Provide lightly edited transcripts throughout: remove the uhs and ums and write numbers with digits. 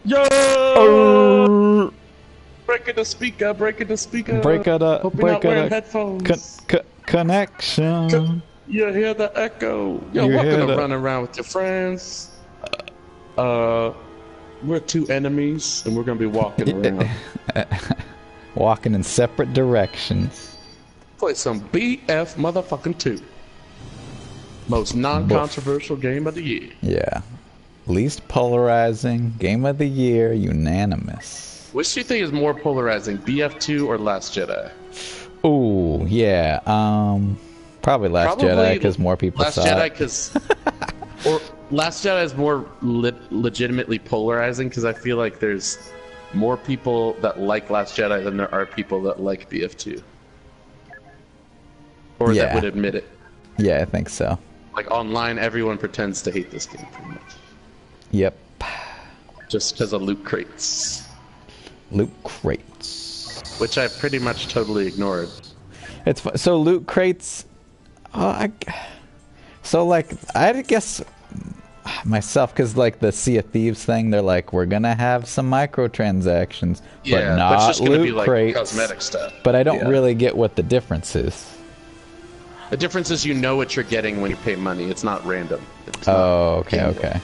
Yo! Oh, Breaking the speaker, breaking the speaker. break it up, Hope you're break not it wearing up. headphones. Connection. You hear the echo. Yo, You welcome hear to the- Running Around with your friends. We're two enemies, and we're gonna be walking around. Walking in separate directions. Play some BF motherfucking 2. Most non-controversial game of the year. Yeah. Least polarizing game of the year, unanimous. Which do you think is more polarizing, BF2 or Last Jedi? Ooh, yeah. Probably Last Jedi because more people Last saw Jedi it. because or Last Jedi is more legitimately polarizing because I feel like there's more people that like Last Jedi than there are people that like BF2, or Yeah. that would admit it. Yeah, I think so. Like online, everyone pretends to hate this game pretty much, Yep. just because of loot crates, Loot crates. which I pretty much totally ignored. It's so loot crates. So like I guess myself, because like the Sea of Thieves thing, they're like, we're gonna have some microtransactions, Yeah, but but not it's just gonna loot be like crates. cosmetic stuff. But I don't Yeah. really get what the difference is. The difference is you know what you're getting when you pay money. It's not random. It's not Oh, okay, gambling. okay.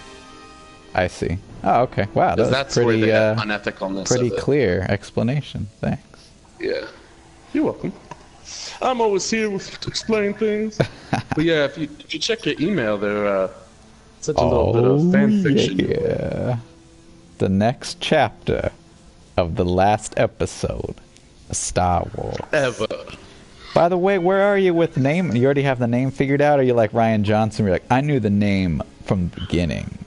I see. Oh, okay. Wow, Because that's that's where pretty the unethicalness pretty of it. clear explanation. Thanks. Yeah. You're welcome. I'm always here to explain things. But yeah, if you check your email, there such a little bit of fan fiction. Yeah. The next chapter of the last episode of Star Wars. Ever. By the way, where are you with the name? You already have the name figured out? Or are you like Ryan Johnson? You're like, I knew the name from the beginning.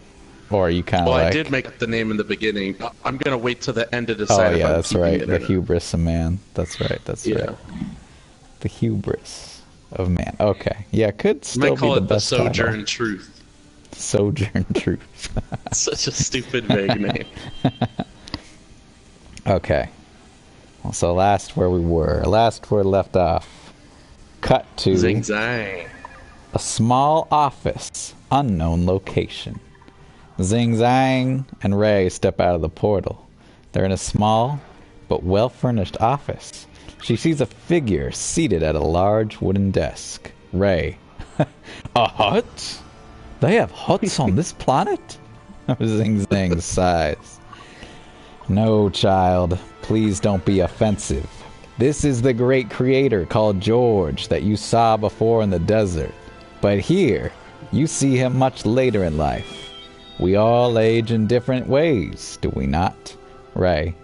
Or are you kind of Well, like... I did make up the name in the beginning. I'm gonna wait till the end to Oh, decide if yeah, I'm that's keeping right. it The or not. hubris of man. That's right. That's Yeah. right. The hubris of man. Okay. Yeah, could You still might call be the it the best title. Sojourn Truth. Sojourn Truth. Such a stupid vague name. Okay. Well, so last where we left off. Cut to Zing zang. a small office, unknown location. Zing Zang and Ray step out of the portal. They're in a small but well-furnished office. She sees a figure seated at a large wooden desk. Ray. A hut? They have huts on this planet? Zing Zang sighs. No, child. Please don't be offensive. This is the great creator called George that you saw before in the desert. But here, you see him much later in life. We all age in different ways, do we not? Ray.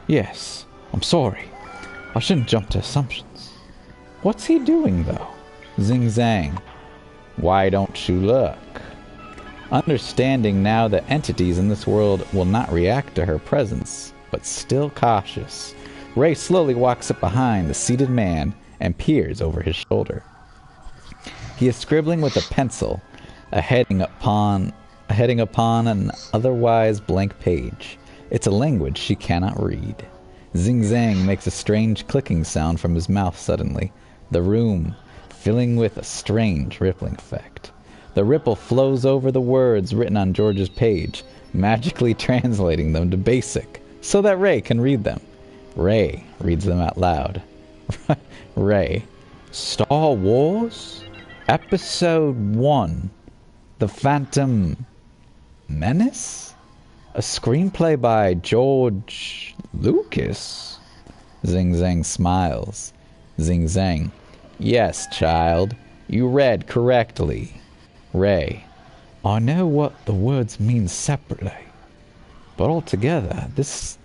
Yes. I'm sorry. I shouldn't jump to assumptions. What's he doing, though? Zing Zang. Why don't you look? Understanding now that entities in this world will not react to her presence, but still cautious, Ray slowly walks up behind the seated man and peers over his shoulder. He is scribbling with a pencil, a heading upon an otherwise blank page. It's a language she cannot read. Zing Zang makes a strange clicking sound from his mouth suddenly, the room filling with a strange rippling effect. The ripple flows over the words written on George's page, magically translating them to Basic, so that Ray can read them. Ray reads them out loud. Ray. Star Wars? Episode 1. The Phantom Menace? A screenplay by George Lucas? Zing Zang smiles. Zing Zang. Yes, child. You read correctly. Ray. I know what the words mean separately, but altogether, this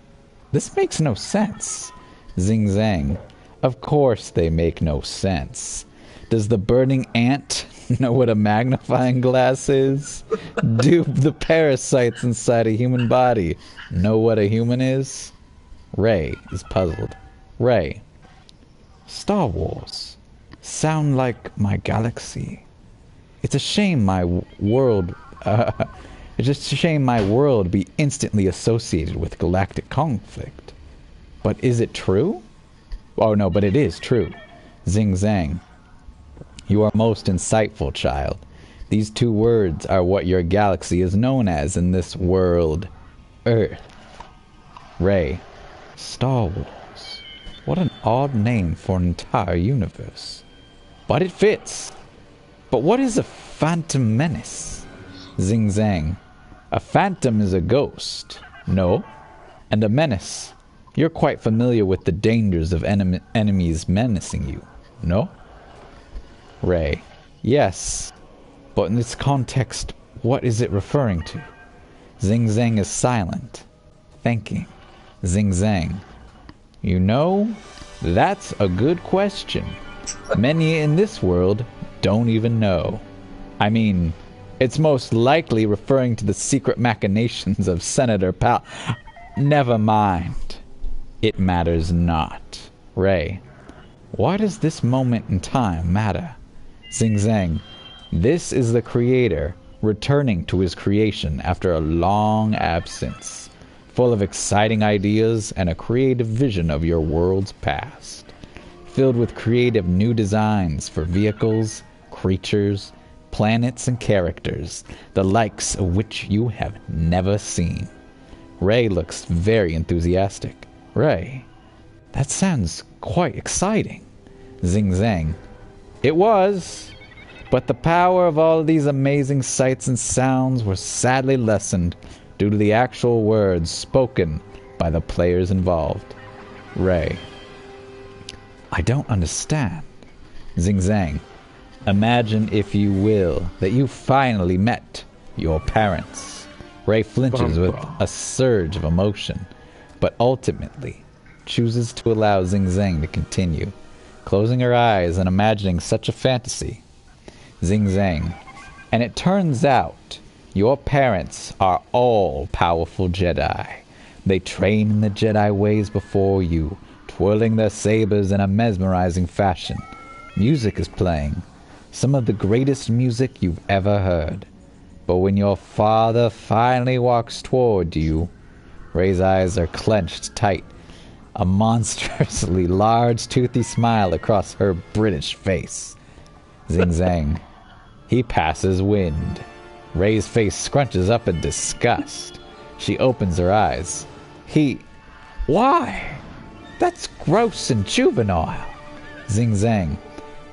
makes no sense. Zing Zang. Of course they make no sense. Does the burning ant know what a magnifying glass is? Do the parasites inside a human body know what a human is? Ray is puzzled. Ray. Star Wars. Sound like my galaxy. It's a shame my world... it's just a shame my world be instantly associated with galactic conflict. But is it true? Oh no, but it is true. Zing Zang. You are most insightful, child. These two words are what your galaxy is known as in this world. Earth. Ray. Star Wars. What an odd name for an entire universe. But it fits. But what is a phantom menace? Zing Zang. A phantom is a ghost. No. And a menace. You're quite familiar with the dangers of enemies menacing you. No? Ray. Yes. But in this context, what is it referring to? Zing Zang is silent. Thinking. Zing Zang. You know, that's a good question. Many in this world don't even know. I mean, it's most likely referring to the secret machinations of Senator Pal. Never mind. It matters not. Ray. Why does this moment in time matter? Zing Zang. This is the creator returning to his creation after a long absence, full of exciting ideas and a creative vision of your world's past, filled with creative new designs for vehicles, creatures, planets, and characters, the likes of which you have never seen. Ray looks very enthusiastic. Ray, that sounds quite exciting. Zing Zang. It was, but the power of all of these amazing sights and sounds were sadly lessened due to the actual words spoken by the players involved. Ray. I don't understand. Zing Zang. Imagine, if you will, that you finally met your parents. Ray flinches with a surge of emotion, but ultimately chooses to allow Zing Zang to continue, closing her eyes and imagining such a fantasy. Zing Zang. And it turns out your parents are all powerful Jedi. They train in the Jedi ways before you, twirling their sabers in a mesmerizing fashion. Music is playing, some of the greatest music you've ever heard. But when your father finally walks toward you, Ray's eyes are clenched tight, a monstrously large toothy smile across her British face. Zing Zang. He passes wind. Ray's face scrunches up in disgust. She opens her eyes. Why? That's gross and juvenile. Zing Zang.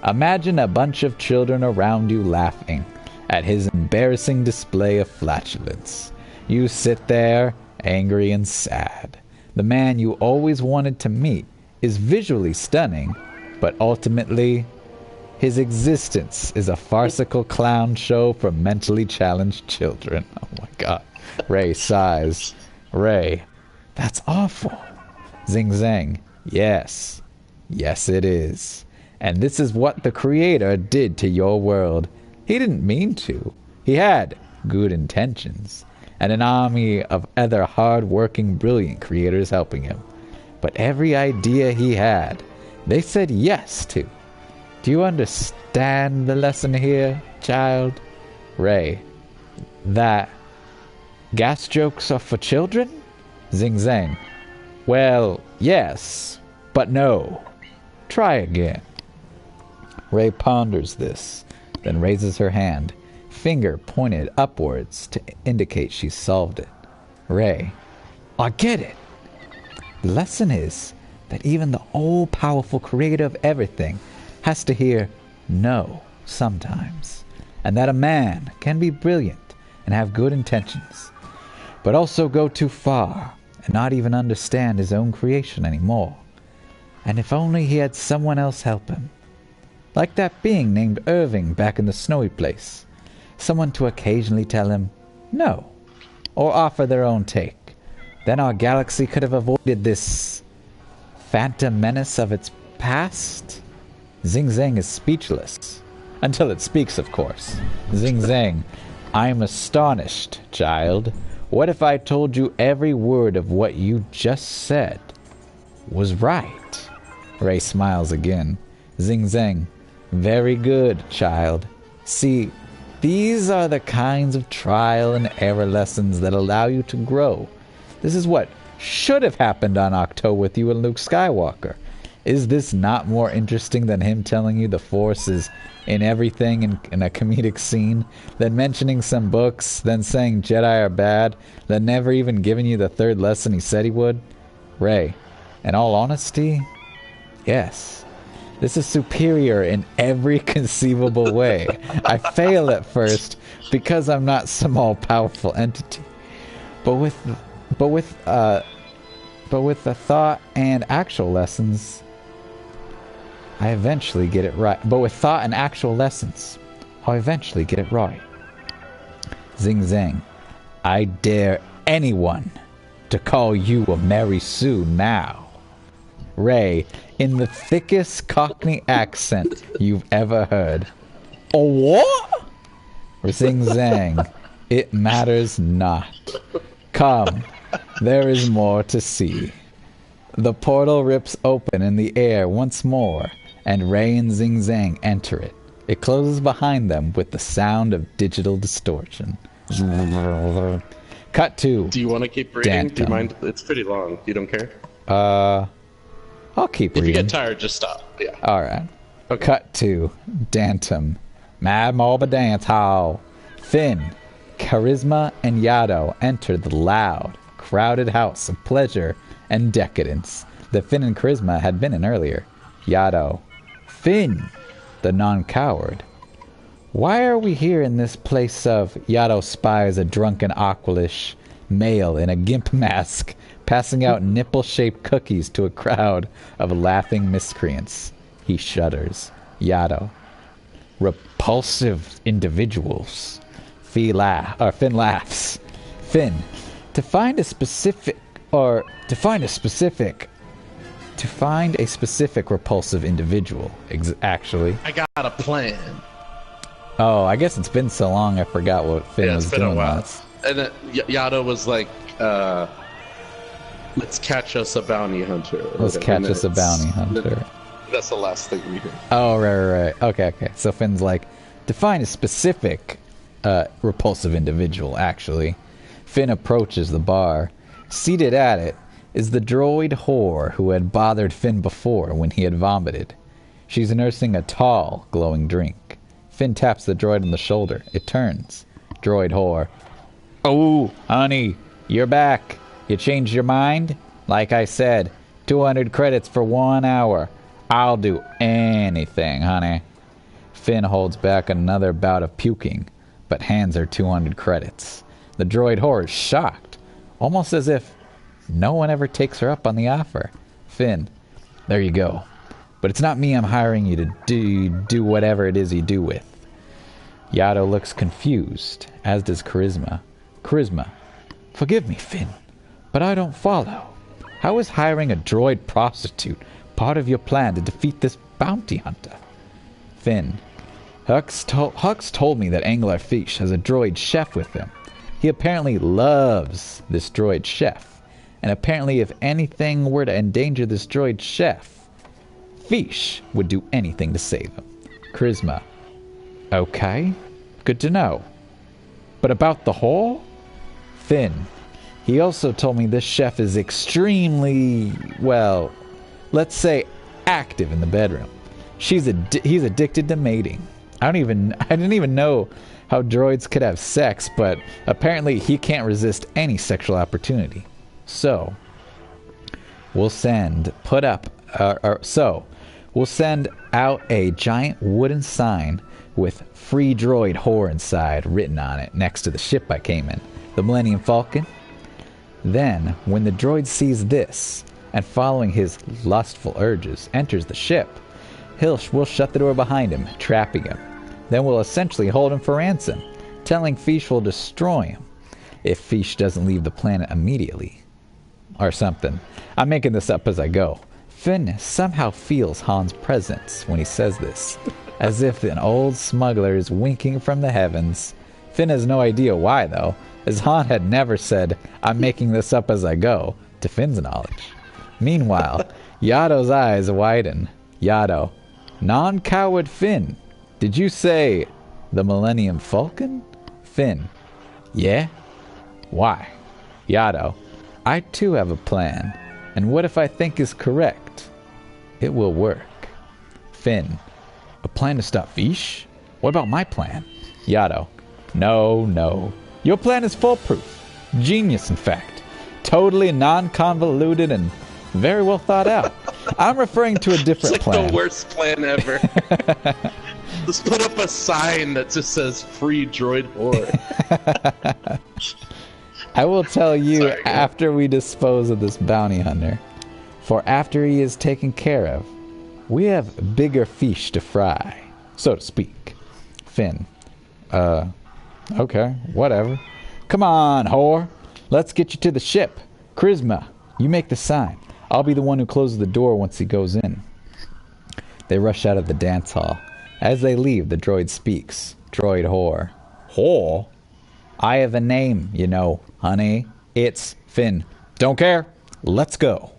Imagine a bunch of children around you laughing at his embarrassing display of flatulence. You sit there, angry and sad. The man you always wanted to meet is visually stunning, but ultimately, his existence is a farcical clown show for mentally challenged children. Oh my god. Ray sighs. Ray, that's awful. Zing Zang. Yes. Yes, it is. And this is what the creator did to your world. He didn't mean to. He had good intentions, and an army of other hard-working, brilliant creators helping him. But every idea he had, they said yes to. Do you understand the lesson here, child? Ray. That gas jokes are for children? Zing Zang. Well, yes, but no. Try again. Ray ponders this, then raises her hand, finger pointed upwards to indicate she's solved it. Ray. I get it. The lesson is that even the all-powerful creator of everything has to hear no sometimes, and that a man can be brilliant and have good intentions, but also go too far and not even understand his own creation anymore. And if only he had someone else help him, like that being named Irving back in the snowy place, someone to occasionally tell him no, or offer their own take, then our galaxy could have avoided this phantom menace of its past. Zing Zang is speechless. Until it speaks, of course. Zing Zang. I'm astonished, child. What if I told you every word of what you just said was right? Ray smiles again. Zing Zang. Very good, child. See, these are the kinds of trial and error lessons that allow you to grow. This is what should have happened on Octo with you and Luke Skywalker. Is this not more interesting than him telling you the Force is in everything in a comedic scene, then mentioning some books, then saying Jedi are bad, then never even giving you the third lesson he said he would? Rey, in all honesty, yes. This is superior in every conceivable way. I fail at first because I'm not some all-powerful entity. But with the thought and actual lessons, I eventually get it right. But with thought and actual lessons, I'll eventually get it right. Zing Zang, I dare anyone to call you a Mary Sue now. Rey, in the thickest Cockney accent you've ever heard. A what? Zing Zang, it matters not. Come, there is more to see. The portal rips open in the air once more, and Rey and Zing Zang enter it. It closes behind them with the sound of digital distortion. Cut to... Do you want to keep reading? Do you mind? It's pretty long. You don't care? I'll keep reading. If you get tired, just stop. Yeah. Alright. Okay. Cut to Dantum. Mad Marba Dance Hall. Finn, Charisma, and Yato enter the loud, crowded house of pleasure and decadence that Finn and Charisma had been in earlier. Yato. Finn, the non-coward. Why are we here in this place of... Yato spies a drunken Aqualish male in a gimp mask passing out nipple-shaped cookies to a crowd of laughing miscreants. He shudders. Yato. Repulsive individuals. Finn laughs. Finn. To find a specific repulsive individual, actually. I got a plan. Oh, I guess it's been so long I forgot what Finn was doing. Last. And then Yato was like, let's catch us a bounty hunter. Let's catch us a bounty hunter. That's the last thing we hear. Oh, right. Okay. So Finn's like, define a specific repulsive individual, actually. Finn approaches the bar. Seated at it is the droid whore who had bothered Finn before when he had vomited. She's nursing a tall, glowing drink. Finn taps the droid on the shoulder. It turns. Droid whore. Oh, honey, you're back. You changed your mind? Like I said, 200 credits for 1 hour. I'll do anything, honey. Finn holds back another bout of puking, but hands her 200 credits. The droid whore is shocked, almost as if no one ever takes her up on the offer. Finn, there you go. But it's not me I'm hiring you to do whatever it is you do with. Yato looks confused, as does Charisma. Charisma, forgive me, Finn, but I don't follow. How is hiring a droid prostitute part of your plan to defeat this bounty hunter? Finn, Hux told me that Anglar Fish has a droid chef with him. He apparently loves this droid chef, and apparently if anything were to endanger this droid chef, Fish would do anything to save him. Charisma, okay, good to know. But about the whore? Finn, he also told me this chef is extremely, well, let's say active in the bedroom. He's addicted to mating. I didn't even know how droids could have sex, but apparently he can't resist any sexual opportunity. So, we'll send out a giant wooden sign with "Free Droid Whore" inside written on it next to the ship I came in, the Millennium Falcon. Then, when the droid sees this, and following his lustful urges, enters the ship, we'll shut the door behind him, trapping him. Then we'll essentially hold him for ransom, telling Fish will destroy him if Fish doesn't leave the planet immediately. Or something. I'm making this up as I go. Finn somehow feels Han's presence when he says this, as if an old smuggler is winking from the heavens. Finn has no idea why, though, as Han had never said, "I'm making this up as I go," to Finn's knowledge. Meanwhile, Yato's eyes widen. Yato, non-coward Finn, did you say the Millennium Falcon? Finn, yeah? Why? Yato, I too have a plan, and what if I think is correct? it will work. Finn, a plan to stop Fish? What about my plan? Yato, no. Your plan is foolproof. Genius, in fact. Totally non-convoluted and very well thought out. I'm referring to a different it's like plan. The worst plan ever. Just put up a sign that just says free droid whore. I will tell you after we dispose of this bounty hunter. For after he is taken care of, we have bigger fish to fry, so to speak. Finn. Okay, whatever. Come on, whore. Let's get you to the ship. Charisma, you make the sign. I'll be the one who closes the door once he goes in. They rush out of the dance hall. As they leave, the droid speaks. Droid whore. Whore? I have a name, you know, honey. It's Finn. Don't care. Let's go.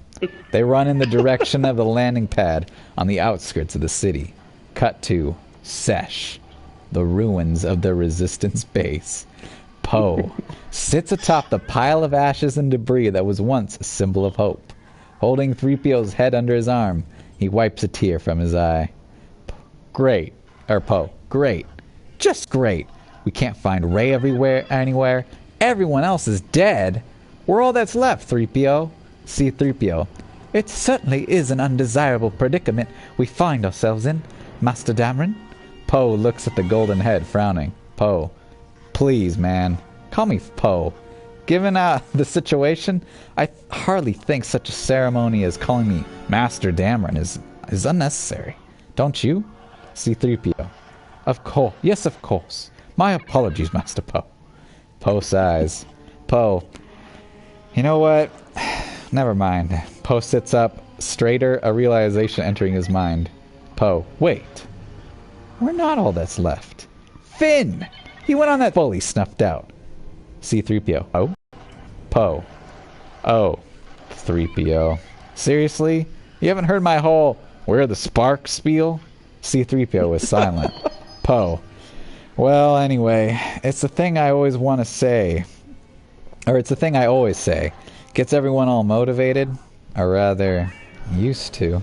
They run in the direction of the landing pad on the outskirts of the city. Cut to Sesh, the ruins of the Resistance base. Poe sits atop the pile of ashes and debris that was once a symbol of hope. Holding 3PO's head under his arm, he wipes a tear from his eye. Great. Poe, great. Just great. We can't find Rey anywhere. Everyone else is dead. We're all that's left, 3PO. C-3PO. It certainly is an undesirable predicament we find ourselves in, Master Dameron. Poe looks at the golden head, frowning. Poe. Please, man. Call me Poe. Given the situation, I hardly think such a ceremony as calling me Master Dameron is unnecessary. Don't you? C-3PO. Of course. Yes, of course. My apologies, Master Poe. Poe sighs. Poe. You know what? Never mind. Poe sits up, straighter, a realization entering his mind. Poe. Wait. We're not all that's left. Finn! He went on that fully snuffed out. C-3PO. Oh? Poe. Oh. 3PO. Seriously? You haven't heard my whole "where the sparks" spiel? C-3PO was silent. Poe. Well, anyway, it's the thing I always want to say. Or it's the thing I always say. Gets everyone all motivated. Or rather, used to.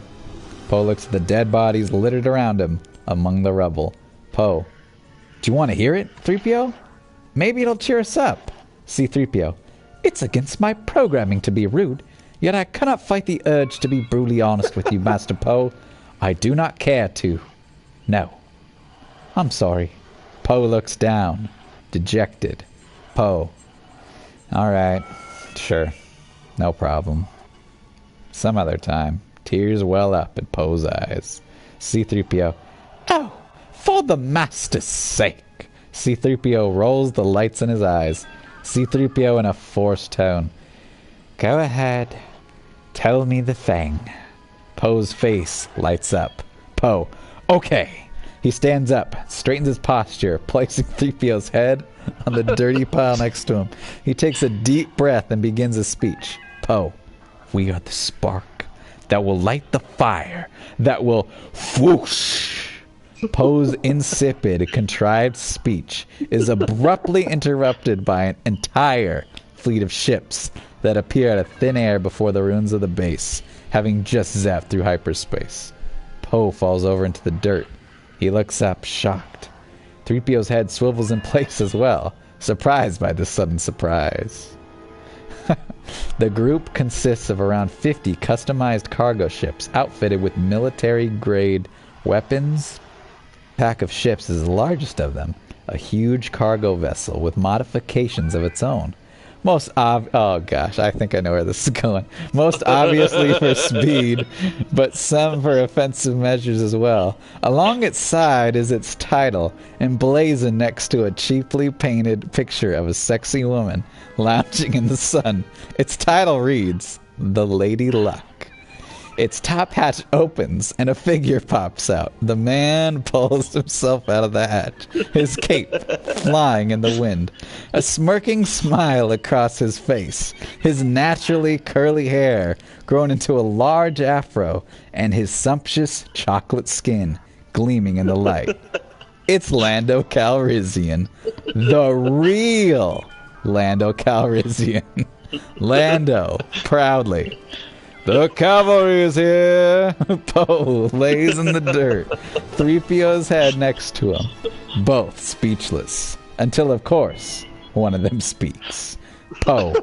Poe looks at the dead bodies littered around him among the rubble. Poe. Do you want to hear it, 3PO? Maybe it'll cheer us up. C-3PO. It's against my programming to be rude, yet I cannot fight the urge to be brutally honest with you, Master Poe. I do not care to. No. I'm sorry. Poe looks down, dejected. Poe. All right. Sure. No problem. Some other time. Tears well up in Poe's eyes. C-3PO. Oh, for the Master's sake. C-3PO rolls the lights in his eyes. C-3PO in a forced tone. Go ahead. Tell me the thing. Poe's face lights up. Poe. Okay. He stands up, straightens his posture, placing 3PO's head on the dirty pile next to him. He takes a deep breath and begins his speech. Poe. We are the spark that will light the fire, that will whoosh. Poe's insipid, contrived speech is abruptly interrupted by an entire fleet of ships that appear out of thin air before the ruins of the base, having just zapped through hyperspace. Poe falls over into the dirt. He looks up, shocked. 3PO's head swivels in place as well, surprised by this sudden surprise. The group consists of around 50 customized cargo ships outfitted with military-grade weapons. The pack of ships is the largest of them, a huge cargo vessel with modifications of its own. Oh gosh, I think I know where this is going. Most obviously for speed, but some for offensive measures as well. Along its side is its title, emblazoned next to a cheaply painted picture of a sexy woman lounging in the sun. Its title reads, The Lady Luck. Its top hatch opens and a figure pops out. The man pulls himself out of the hatch, his cape flying in the wind. A smirking smile across his face, his naturally curly hair grown into a large afro, and his sumptuous chocolate skin gleaming in the light. It's Lando Calrissian. The real Lando Calrissian. Lando, proudly. The cavalry is here! Poe lays in the dirt, 3PO's head next to him, both speechless. Until, of course, one of them speaks. Poe,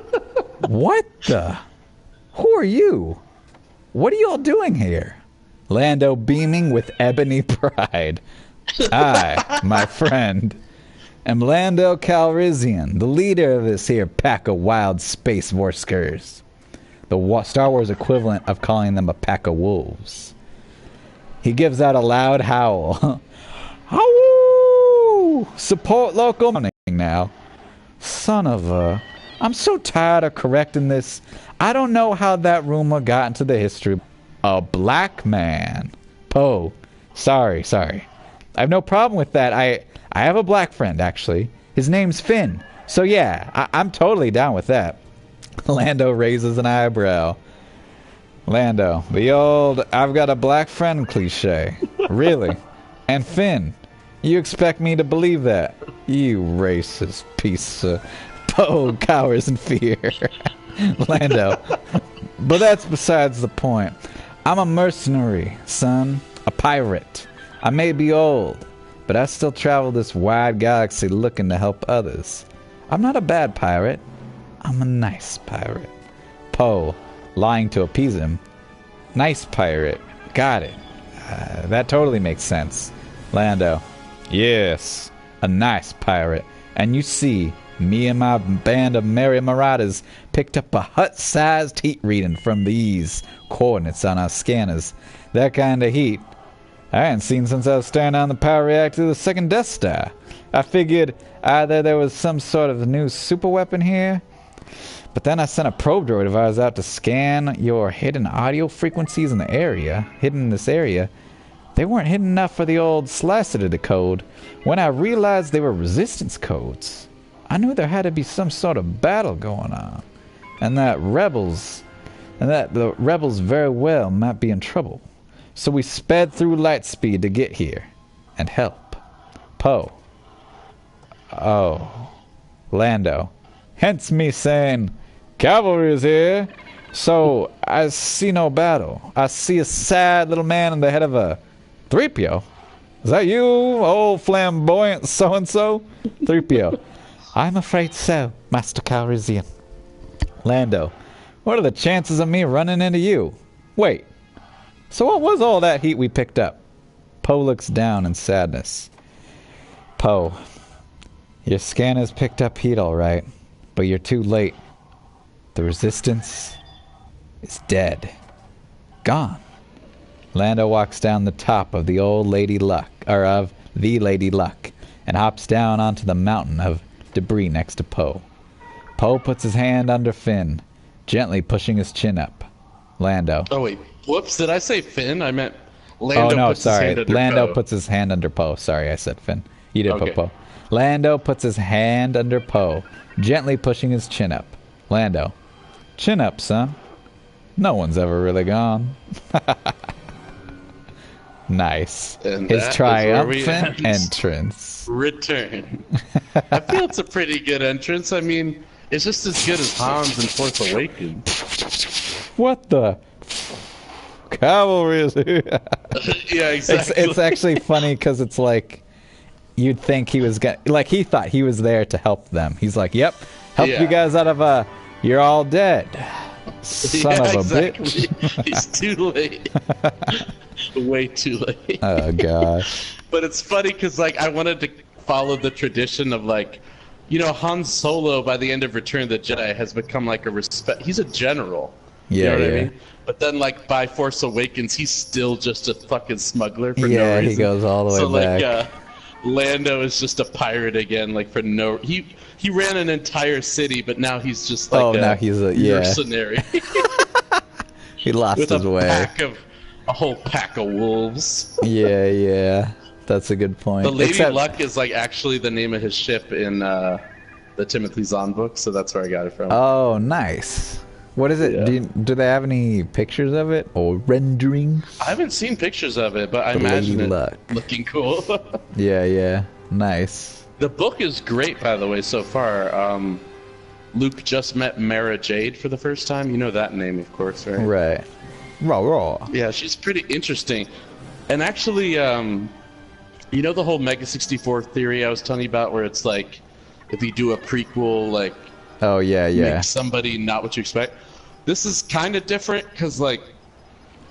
what the? Who are you? What are you all doing here? Lando beaming with ebony pride. I, my friend, am Lando Calrissian, the leader of this here pack of wild space vorskers. The Star Wars equivalent of calling them a pack of wolves. He gives out a loud howl. Howl! Support local now. Son of a... I'm so tired of correcting this. I don't know how that rumor got into the history. A black man. Poe. Sorry. I have no problem with that. I have a black friend, actually. His name's Finn. So yeah, I'm totally down with that. Lando raises an eyebrow. Lando, the old I've got a black friend cliche. Really? And Finn, you expect me to believe that? You racist piece of... Poe cowers in fear. Lando. But that's besides the point. I'm a mercenary, son. A pirate. I may be old, but I still travel this wide galaxy looking to help others. I'm not a bad pirate. I'm a nice pirate. Poe, lying to appease him. Nice pirate. Got it. That totally makes sense. Lando. Yes, a nice pirate. And you see... Me and my band of merry marauders picked up a hut-sized heat reading from these coordinates on our scanners. That kind of heat I hadn't seen since I was staring down the power reactor of the second Death Star. I figured either there was some sort of new super weapon here, but then I sent a probe droid of ours out to scan your hidden audio frequencies in the area, hidden in this area. They weren't hidden enough for the old slicer to decode. When I realized they were resistance codes, I knew there had to be some sort of battle going on, and that the rebels very well might be in trouble. So we sped through light speed to get here and help. Poe. Oh. Lando. Hence me saying, cavalry is here. So I see no battle. I see a sad little man on the head of a 3PO. Is that you, old flamboyant so-and-so? 3PO. I'm afraid so, Master Calrissian. Lando, what are the chances of me running into you? Wait, so what was all that heat we picked up? Poe looks down in sadness. Poe, your scanners picked up heat all right, but you're too late. The resistance is dead. Gone. Lando walks down the top of the old Lady Luck, or of the Lady Luck, and hops down onto the mountain of debris next to Poe. Poe puts his hand under Finn, gently pushing his chin up. Lando. Oh wait, whoops! Did I say Finn? I meant Lando. Oh no, puts sorry. His hand under Lando Poe. puts his hand under Poe. Sorry, I said Finn. You did Okay. put Poe. Lando puts his hand under Poe, gently pushing his chin up. Lando. Chin up, son. No one's ever really gone. Nice. And His that is triumphant where we end. entrance. Return. I feel it's a pretty good entrance. I mean, it's just as good as Han's in Force Awakens. What the? Cavalry is here. Yeah, exactly. It's actually funny because it's like you'd think he was gonna, like he thought he was there to help them. He's like, "Yep, help Yeah. you guys out of you're all dead, son Yeah, of a exactly. bitch." He's too late. Way too late. Oh gosh. But it's funny because like I wanted to follow the tradition of like, you know, Han Solo by the end of Return of the Jedi has become like a respect. He's a general. Yeah, You know what yeah. I mean? But then like by Force Awakens, he's still just a fucking smuggler for no Yeah, reason. he goes all the way so, back. Lando is just a pirate again, like for no. He ran an entire city, but now he's just like now he's a mercenary He lost with his way. a whole pack of wolves. Yeah. That's a good point. The Lady Except- Luck is like actually the name of his ship in the Timothy Zahn book, so that's where I got it from. Oh, nice. What is it? Yeah. Do they have any pictures of it or renderings? I haven't seen pictures of it, but I The imagine Lady it Luck. looking cool. Yeah. Nice. The book is great, by the way, so far. Luke just met Mara Jade for the first time. You know that name, of course, right? Right. Raw. Yeah, she's pretty interesting. And actually, you know the whole Mega 64 theory I was telling you about, where it's like, if you do a prequel, like, oh yeah, make somebody not what you expect. This is kind of different because, like,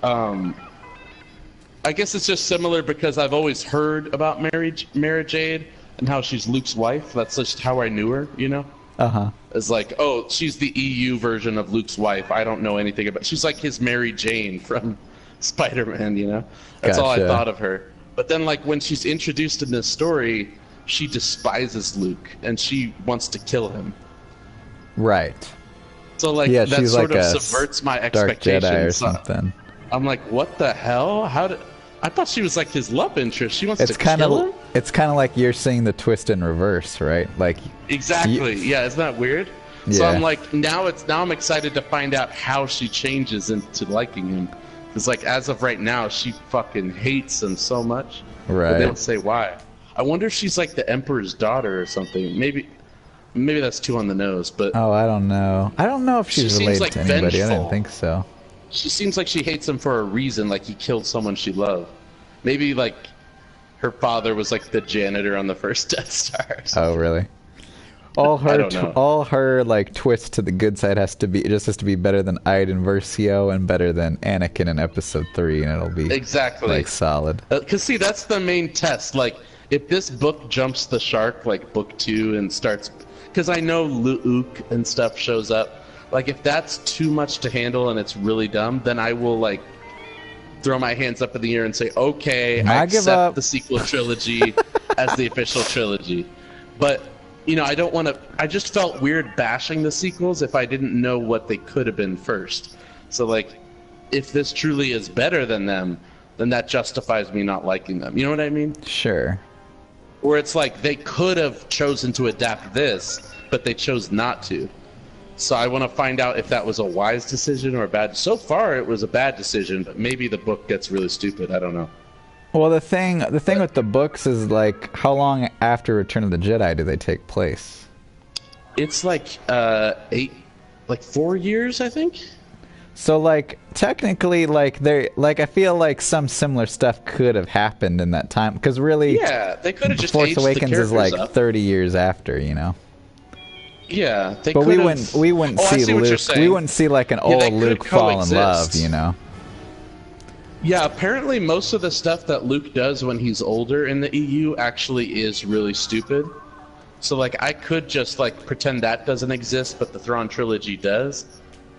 I guess it's just similar because I've always heard about Mara Jade and how she's Luke's wife. That's just how I knew her, you know? Uh-huh. It's like, oh, she's the EU version of Luke's wife. I don't know anything about. She's like his Mary Jane from Spider-Man, you know? That's all I thought of her. But then, like, when she's introduced in this story, she despises Luke and she wants to kill him. Right. So, like, yeah, that she's sort like of a subverts my Dark expectations. Jedi or something. I'm like, what the hell? How did? I thought she was like his love interest. She wants to kill him. It's kind of like you're seeing the twist in reverse, right? Like exactly. Yeah, isn't that weird? Yeah. So I'm like, now I'm excited to find out how she changes into liking him. Because like as of right now, she fucking hates him so much. Right. But they don't say why. I wonder if she's like the Emperor's daughter or something. Maybe that's too on the nose. But oh, I don't know. I don't know if she's related like to anybody. vengeful. I don't think so. She seems like she hates him for a reason, like he killed someone she loved. Maybe like her father was like the janitor on the first Death Star. Oh, really? All her like twist to the good side has to be better than Iden Versio and better than Anakin in Episode 3, and it'll be exactly like solid. Because see, that's the main test. Like, if this book jumps the shark, like Book 2, and starts, because I know Luke and stuff shows up. Like, if that's too much to handle and it's really dumb, then I will, like, throw my hands up in the air and say, okay, I accept the sequel trilogy as the official trilogy. But, you know, I don't want to... I just felt weird bashing the sequels if I didn't know what they could have been first. So, like, if this truly is better than them, then that justifies me not liking them. You know what I mean? Sure. Where it's like, they could have chosen to adapt this, but they chose not to. So I want to find out if that was a wise decision or a bad. So far, it was a bad decision, but maybe the book gets really stupid. I don't know. Well, the thing with the books is like, how long after Return of the Jedi do they take place? It's like 4 years, I think. So like technically, like I feel like some similar stuff could have happened in that time, because really, yeah, they could have just Force aged Awakens the is like up. 30 years after, you know. Yeah, but we wouldn't see Luke. We wouldn't see like an old Luke fall in love, you know. Yeah, apparently most of the stuff that Luke does when he's older in the EU actually is really stupid. So like I could just like pretend that doesn't exist, but the Thrawn trilogy does.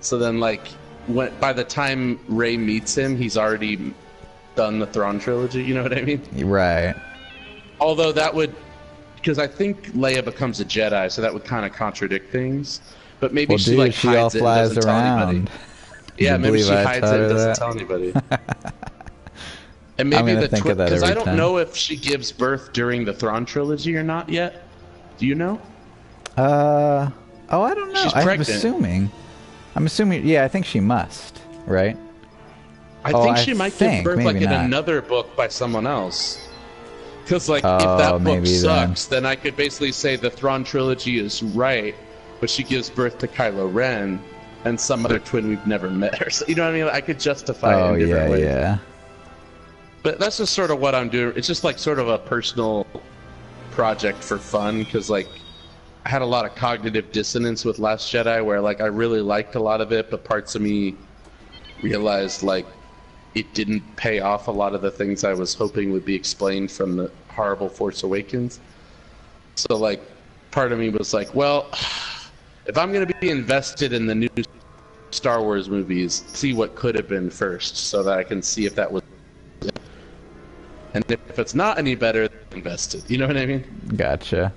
So then like by the time Rey meets him, he's already done the Thrawn trilogy. You know what I mean? Right. Although that would. Because I think Leia becomes a Jedi, so that would kind of contradict things. But maybe she like hides it and doesn't tell anybody. Yeah, maybe she hides it and doesn't tell anybody. And maybe because I don't know if she gives birth during the Thrawn trilogy or not yet. Do you know? Oh, I don't know. She's pregnant. I'm assuming. Yeah, I think she must. Right. I think she might give birth like in another book by someone else. Because, like, if that book sucks, then I could basically say the Thrawn trilogy is right, but she gives birth to Kylo Ren and some other twin we've never met. Or so, you know what I mean? I could justify it in different ways. Yeah. But that's just sort of what I'm doing. It's just, like, sort of a personal project for fun, because, like, I had a lot of cognitive dissonance with Last Jedi, where, like, I really liked a lot of it, but parts of me realized, like, it didn't pay off a lot of the things I was hoping would be explained from the horrible Force Awakens. So, like, part of me was like, well, if I'm going to be invested in the new Star Wars movies, see what could have been first, so that I can see if that was... And if it's not any better, invested. You know what I mean? Gotcha.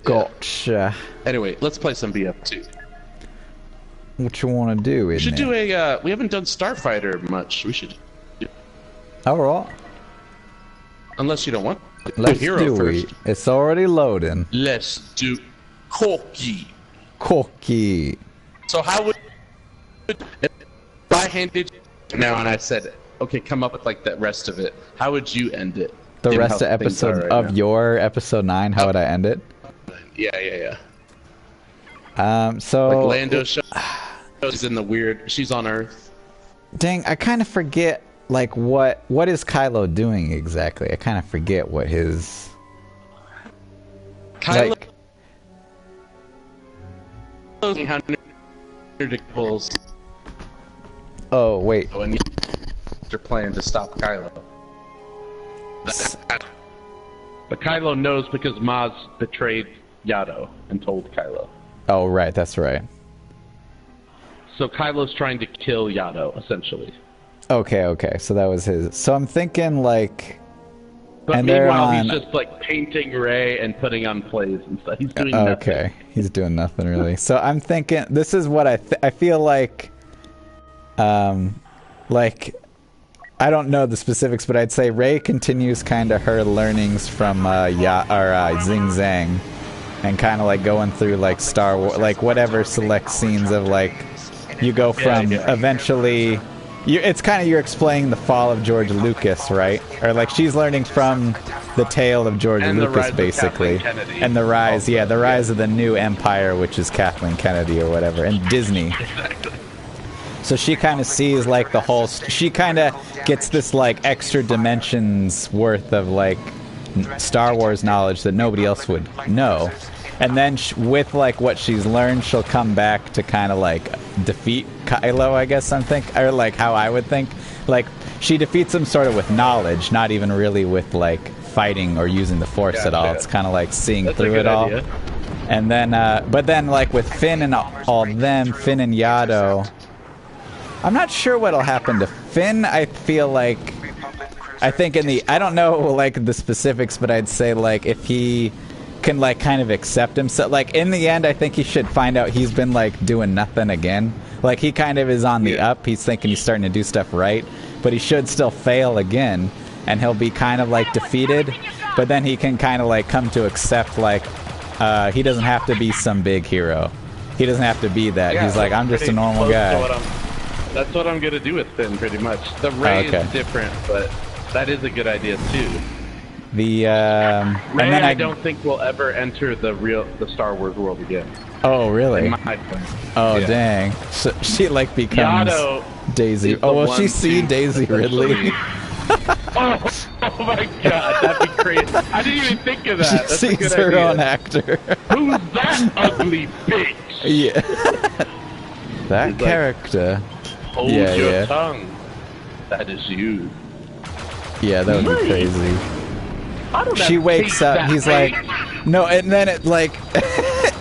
Gotcha. Anyway, let's play some BF2. What you want to do? We should do a. We haven't done Starfighter much. We should. All right. Unless you don't want. Let's do it. It's already loading. Let's do Corky. Corky. So how would if I handed you now and I said, okay, come up with like the rest of it? How would you end it? The rest of episode of your episode 9. How would I end it? Yeah. So Like Lando shows she's in the weird. She's on Earth. Dang, I kind of forget. Like what is Kylo doing exactly? I kind of forget what his. Kylo. Like, oh wait. And they're planning to stop Kylo. But Kylo knows because Maz betrayed Yaddle and told Kylo. Oh right, that's right. So Kylo's trying to kill Yaddle, essentially. Okay. So that was his. So I'm thinking like. But and meanwhile, he's just like painting Rey and putting on plays and stuff. He's doing nothing. Okay, he's doing nothing really. So I'm thinking this is what I feel like. Like I don't know the specifics, but I'd say Rey continues kind of her learnings from Zing Zang, and kind of like going through like Star Wars, like whatever select scenes of like you go from eventually. It's kind of you're explaining the fall of George Lucas, right? Or like she's learning from the tale of George Lucas, basically, and the rise, the rise of the new empire, which is Kathleen Kennedy or whatever, and Disney. Exactly. So she kind of sees like the whole. She kind of gets this like extra dimensions worth of like Star Wars knowledge that nobody else would know. And then with like what she's learned, she'll come back to kind of like defeat Kylo, I guess I'm think, or like how I would think. Like she defeats him sort of with knowledge, not even really with like fighting or using the Force at all. It's kind of like seeing through it all. Idea. And then, but then like with Finn and all them, Finn and Yaddle, I'm not sure what'll happen to Finn. I feel like, I think I don't know like the specifics, but I'd say like if he can like kind of accept himself, like in the end I think he should find out he's been like doing nothing again. Like he kind of is on the up, he's thinking he's starting to do stuff right, but he should still fail again and he'll be kind of like defeated, but then he can kind of like come to accept like he doesn't have to be some big hero, he doesn't have to be that. He's like, I'm just a normal guy. That's what I'm gonna do with Finn pretty much. The Rey is different, but that is a good idea too. The Rey, and then I don't think will ever enter the Star Wars world again. Oh really? In my opinion. Oh dang! So she like becomes Daisy. Oh, will she see Daisy Ridley? oh my god, that'd be crazy! I didn't even think of that. She sees her own actor. Who's that ugly bitch? Yeah. That character. Hold your tongue. That is you. Yeah, that would be crazy. She wakes up, he's like, no, and then it like,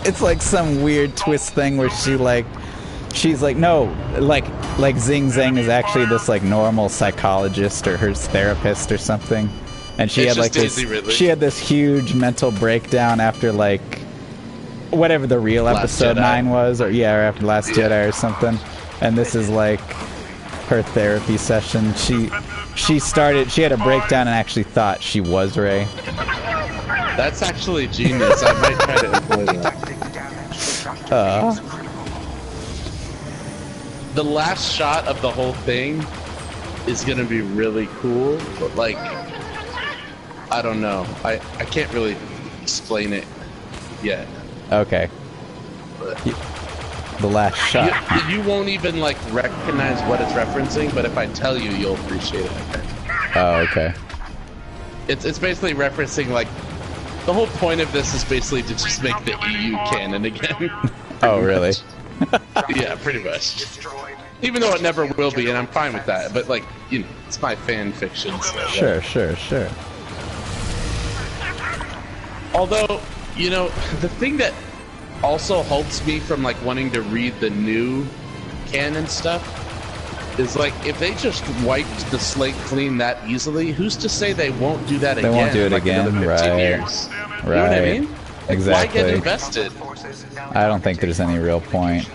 it's like some weird twist thing where she's like, no, like Zing Zang is actually this like normal psychologist or her therapist or something, and she had like she had this huge mental breakdown after like, whatever the real episode 9 was, or after Last Jedi or something, and this is like her therapy session. She had a breakdown and actually thought she was Rey. That's actually genius. I might try to employ that. The last shot of the whole thing is gonna be really cool, but like, I don't know. I can't really explain it yet. Okay. The last shot. You won't even like recognize what it's referencing, but if I tell you, you'll appreciate it. Oh, okay. It's basically referencing like the whole point of this is basically to just make the EU canon again. Oh, really? Yeah, pretty much. Even though it never will be, and I'm fine with that. But like, you know, it's my fan fiction. So, Sure. Although, you know, the thing that also halts me from like wanting to read the new canon stuff is like, if they just wiped the slate clean that easily, who's to say they won't do that again? They won't do it again, right? Years? Right. You know what I mean? Exactly. Why get invested? I don't think there's any real point.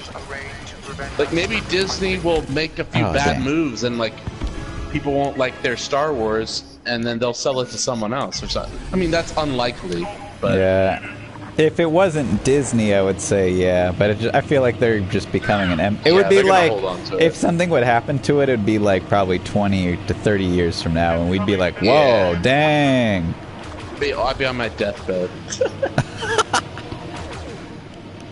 Like maybe Disney will make a few bad moves and like people won't like their Star Wars, and then they'll sell it to someone else or something. I mean, that's unlikely, but yeah. If it wasn't Disney, I would say yeah, but I feel like they're just becoming an it would be like, if something would happen to it, it'd be like probably 20 to 30 years from now, and we'd be like, whoa, dang. I'd be on my deathbed.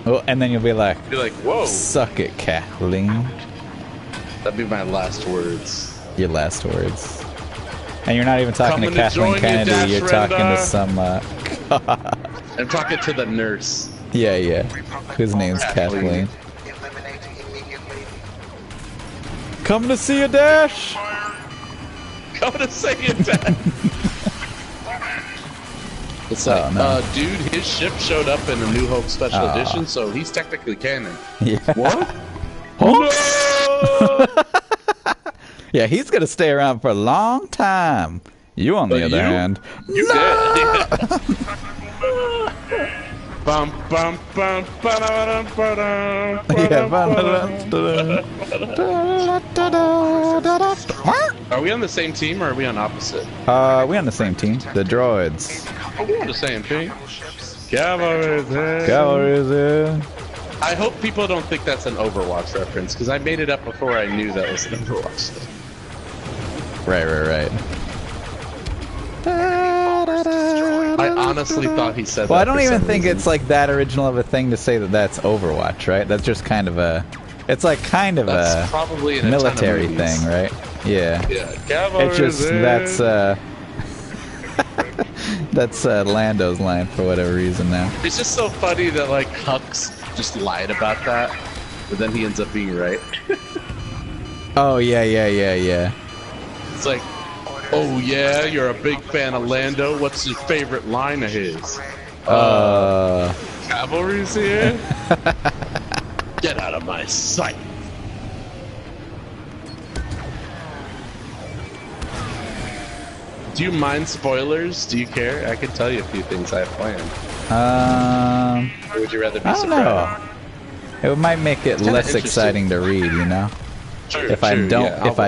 Oh, and then you'll be like, whoa. Suck it, Kathleen. That'd be my last words. Your last words. And you're not even talking to Kathleen join Kennedy, you, you're talking to some, I'm talking to the nurse. Yeah, yeah. Whose name's Kathleen. Come to see a Dash! Come to see a Dash! It's like, oh, no. Dude, his ship showed up in a New Hope Special Edition, so he's technically canon. Yeah. What? No! Yeah, he's gonna stay around for a long time. You, on the other hand, you no! did. Bum bum bum ba-da-dum, ba-dum, Are we on the same team or are we on opposite? We on the same team. The droids. Oh, we're on the same team. Cavalry's in. Cavalry's in. I hope people don't think that's an Overwatch reference, because I made it up before I knew that was an Overwatch thing. Right. I honestly thought he said that. Well, I don't even think it's like that original of a thing to say that that's Overwatch, right? That's just kind of a... It's like kind of that's a probably in military a ton of thing, right? Yeah. Yeah. It's just, that's, that's Lando's line for whatever reason now. It's just so funny that, like, Hux just lied about that, but then he ends up being right. Oh, yeah. It's like, oh yeah, you're a big fan of Lando. What's your favorite line of his? Cavalry's here? Get out of my sight. Do you mind spoilers? Do you care? I can tell you a few things I have planned. Or would you rather be surprised? I don't know. It might make it less exciting to read, you know? If I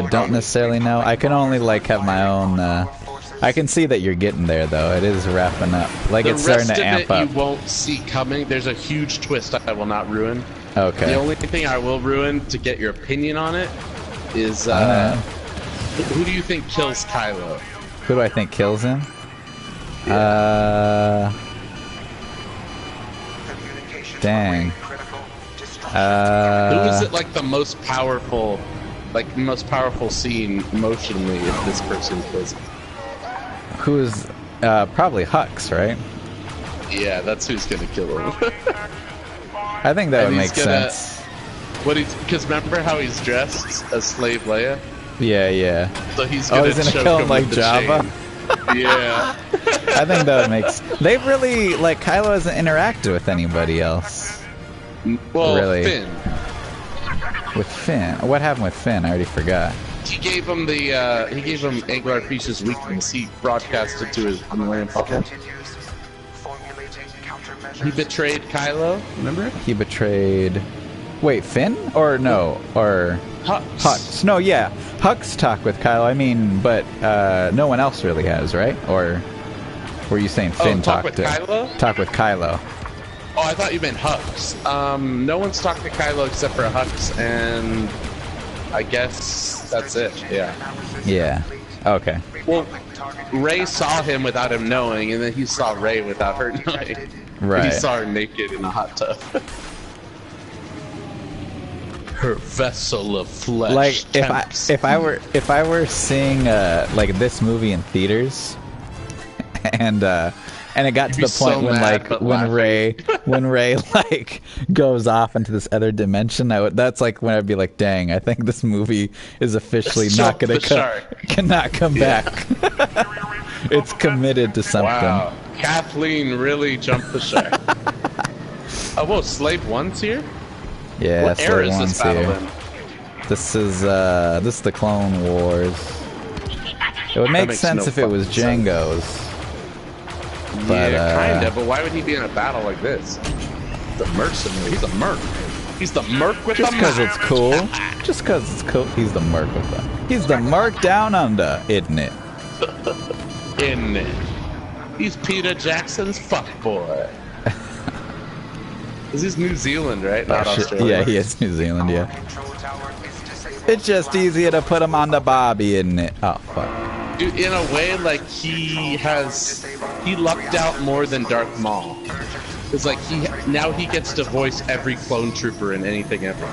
don't necessarily know, I can only like have my own. I can see that you're getting there though. It is wrapping up. Like it's starting to amp up. You won't see coming. There's a huge twist I will not ruin. Okay. The only thing I will ruin to get your opinion on it is who do you think kills Kylo? Who do I think kills him? Dang. Who is it like the most powerful scene emotionally if this person kills him? Who's probably Hux, right? Yeah, that's who's gonna kill him. I think that would make sense. Because remember how he's dressed as Slave Leia? Yeah. So he's gonna kill him like Jabba. Yeah. I think that would make sense. They really, like, Kylo hasn't interacted with anybody else. Well, really. Finn. With Finn? What happened with Finn? I already forgot. He gave him Anglar Fisch's weakness. He broadcasted to his unwary puppet. He betrayed Kylo, remember? He betrayed... Wait, Finn? Or no? Or... Hux. No, yeah. Hux talked with Kylo, I mean, but no one else really has, right? Or were you saying Finn talk with Kylo? Talk with Kylo. Oh, I thought you meant Hux. No one's talked to Kylo except for Hux, and I guess that's it, yeah. Yeah, okay. Well, Rey saw him without him knowing, and then he saw Rey without her knowing. Right. He saw her naked in a hot tub. Her vessel of flesh. Like if I were seeing like this movie in theaters, and it got to the point when Rey like goes off into this other dimension, that's like when I'd be like, dang, I think this movie is officially not gonna cannot come back. It's committed to something. Wow, Kathleen really jumped the shark. Oh, whoa, Slave 1's here? Yeah, what era is this battle here. in? This is the Clone Wars. It would make sense if it was Jango's. But, yeah, kinda, but why would he be in a battle like this? The mercenary. He's a merc. He's the merc with the Just because it's cool. Just because it's cool. He's the merc with the... He's the merc down under, isn't it? Isn't it? He's Peter Jackson's fuckboy. This is New Zealand, right? Not Australia. Yeah, he is New Zealand, yeah. It's just easier to put him on the Bobby, isn't it? Oh, fuck. Dude, in a way, like, he lucked out more than Darth Maul. It's like now he gets to voice every clone trooper in anything ever.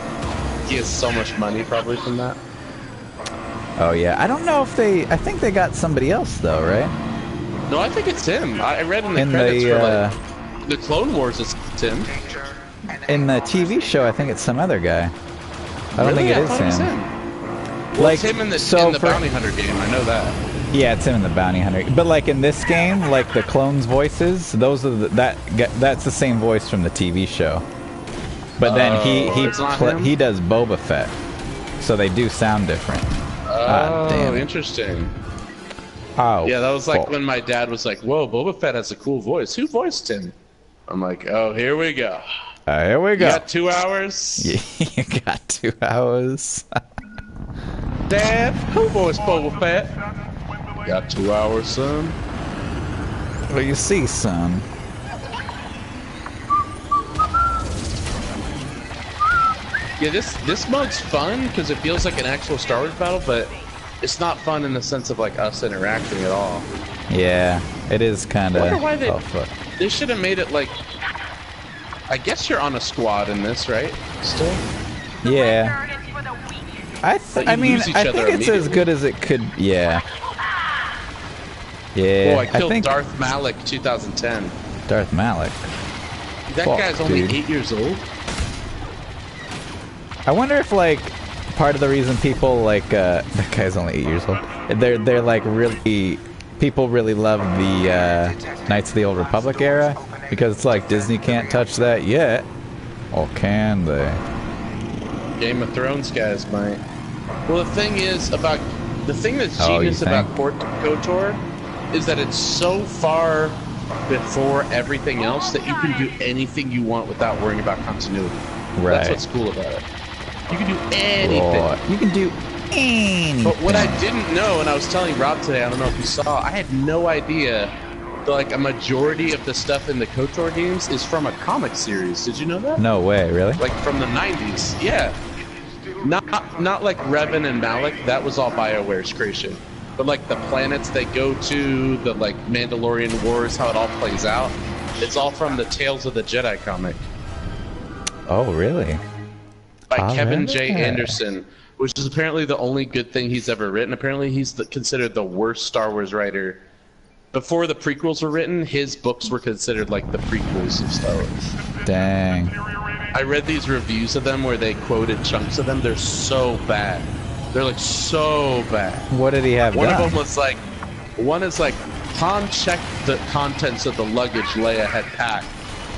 He has so much money probably from that. Oh yeah, I don't know if I think they got somebody else though, right? No, I think it's him. I read in the credits for like the Clone Wars. It's him. In the TV show, I think it's some other guy. I don't think it is him. Well, like, it's him in the Bounty Hunter game. I know that. Yeah, it's him in the Bounty Hunter. But like in this game, like the clones' voices, those are that's the same voice from the TV show. But then he does Boba Fett, so they do sound different. Oh, damn. Interesting. Oh, yeah, that was like when my dad was like, "Whoa, Boba Fett has a cool voice. Who voiced him?" I'm like, "Oh, here we go. Here we go. You got 2 hours? Yeah, you got 2 hours." Dad, who voiced Boba Fett? Got 2 hours, son. What do you see, son? Yeah, this mode's fun because it feels like an actual Star Wars battle, but it's not fun in the sense of like us interacting at all. Yeah, it is kind of. I wonder why they should have made it like. I guess you're on a squad in this, right? Still. Yeah. I mean, I think it's as good as it could. Yeah. Yeah. Oh, I killed Darth Malik 2010. Darth Malik. That guy's only 8 years old. I wonder if like part of the reason people like that guy's only 8 years old. They're like really people really love the Knights of the Old Republic era because it's like Disney can't touch that yet, or can they? Game of Thrones guys might. Well, the thing that's genius about KOTOR is that it's so far before everything else that you can do anything you want without worrying about continuity. Right. That's what's cool about it. You can do anything. You can do anything. But what I didn't know, and I was telling Rob today, I don't know if you saw, I had no idea that like a majority of the stuff in the KOTOR games is from a comic series. Did you know that? No way, really? Like from the 90s. Yeah. Not like Revan and Malik, that was all BioWare's creation. But like the planets they go to, the like Mandalorian Wars, how it all plays out, it's all from the Tales of the Jedi comic. Oh, really? By Kevin J. Anderson, which is apparently the only good thing he's ever written. Apparently he's considered the worst Star Wars writer. Before the prequels were written, his books were considered like the prequels of Star Wars. Dang. I read these reviews of them where they quoted chunks of them. They're so bad. They're like so bad. What did he have One done? of them was like, one is like, Han checked the contents of the luggage Leia had packed.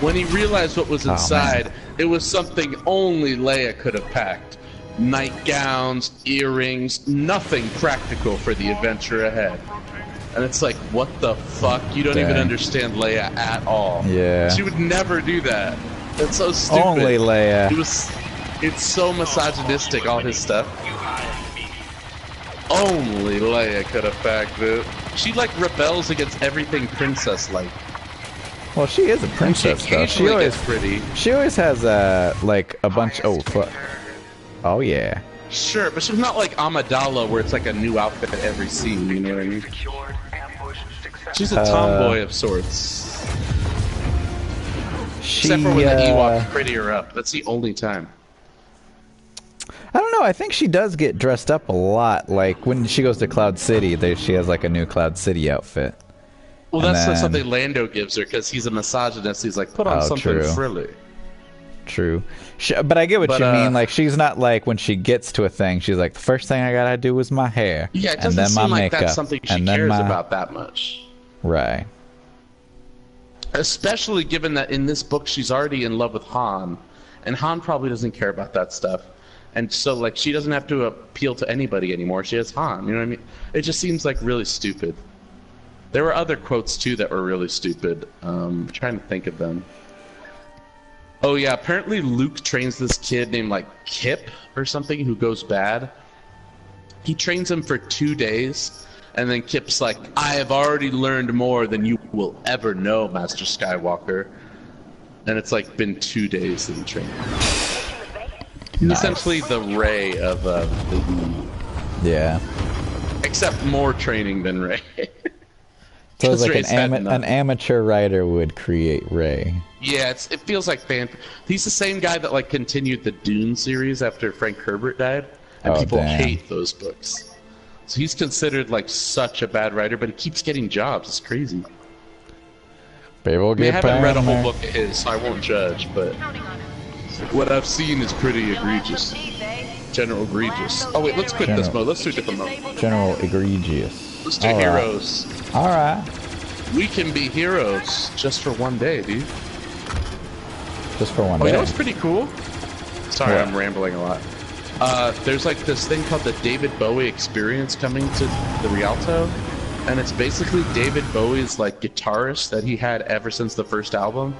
When he realized what was inside, it was something only Leia could have packed. Nightgowns, earrings, nothing practical for the adventure ahead. And it's like, what the fuck? You don't even understand Leia at all. Yeah. She would never do that. That's so stupid. Only Leia. It's so misogynistic, all his stuff. Only Leia could have packed it. She like rebels against everything princess-like. Well, she is a princess, though. She always pretty. She always has like a bunch. Oh fuck. Oh yeah. Sure, but she's not like Amidala, where it's like a new outfit at every scene. You know what I mean? She's a tomboy of sorts. Except for when the Ewoks pretty her up. That's the only time. I don't know. I think she does get dressed up a lot. Like when she goes to Cloud City, she has like a new Cloud City outfit. Well, that's something Lando gives her because he's a misogynist. He's like, put on something frilly. True. But I get what you mean. Like, she's not like when she gets to a thing, she's like, the first thing I gotta do is my hair. Yeah, it doesn't seem like that's something she cares about that much. Right. Especially given that in this book she's already in love with Han, and Han probably doesn't care about that stuff. And so, like, she doesn't have to appeal to anybody anymore. She has Han, you know what I mean? It just seems like really stupid. There were other quotes, too, that were really stupid. I'm trying to think of them. Oh, yeah, apparently Luke trains this kid named, like, Kip or something who goes bad. He trains him for 2 days, and then Kip's like, I have already learned more than you will ever know, Master Skywalker. And it's, like, been 2 days that he trained him. He's essentially the Rey of the E. Yeah. Except more training than Rey. So it's like Ray's had enough. an amateur writer would create Ray. Yeah, it feels like fan. He's the same guy that like continued the Dune series after Frank Herbert died, and people hate those books. So he's considered like such a bad writer, but he keeps getting jobs. It's crazy. People get I haven't read a whole book of his, so I won't judge. But what I've seen is pretty egregious. General egregious. Oh wait, let's quit this mode. Let's do a different mode. General egregious. Let's do heroes. All right. We can be heroes just for one day, dude. Just for one day. Oh, you know what's pretty cool? Sorry, I'm rambling a lot. There's like this thing called the David Bowie Experience coming to the Rialto, and it's basically David Bowie's like guitarist that he had ever since the first album.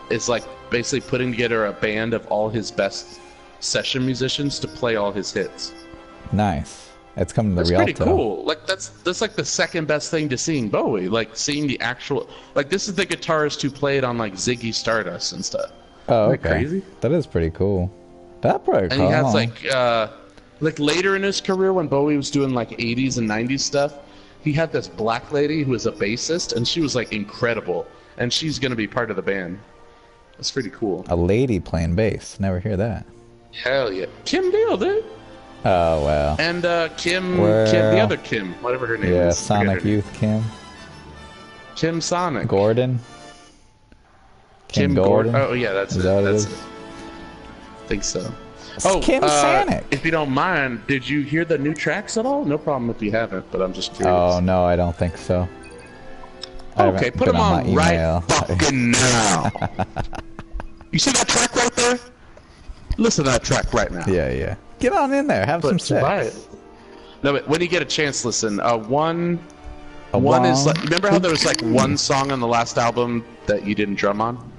Is like basically putting together a band of all his best session musicians to play all his hits. Nice. It's coming to the Rialto. That's pretty cool. Like that's like the second best thing to seeing Bowie. Like seeing the actual, like this is the guitarist who played on like Ziggy Stardust and stuff. Oh, Isn't that crazy? That is pretty cool. That pretty cool. And he has like later in his career when Bowie was doing like 80s and 90s stuff, he had this black lady who was a bassist, and she was like incredible, and she's gonna be part of the band. That's pretty cool. A lady playing bass. Never hear that. Hell yeah, Kim Deal, dude. Oh wow. And Kim, the other Kim, whatever her name is. Yeah, Sonic Youth Kim. Kim Sonic. Gordon. Kim Gordon. Oh yeah, that's it. That's it. I think so. Oh, Kim Sonic. If you don't mind, did you hear the new tracks at all? No problem if you haven't, but I'm just curious. Oh no, I don't think so. Okay, put them on right fucking now. You see that track right there? Listen to that track right now. Yeah. Get on in there. Have some sex. No, but when you get a chance, listen. One is like, remember how there was like one song on the last album that you didn't drum on?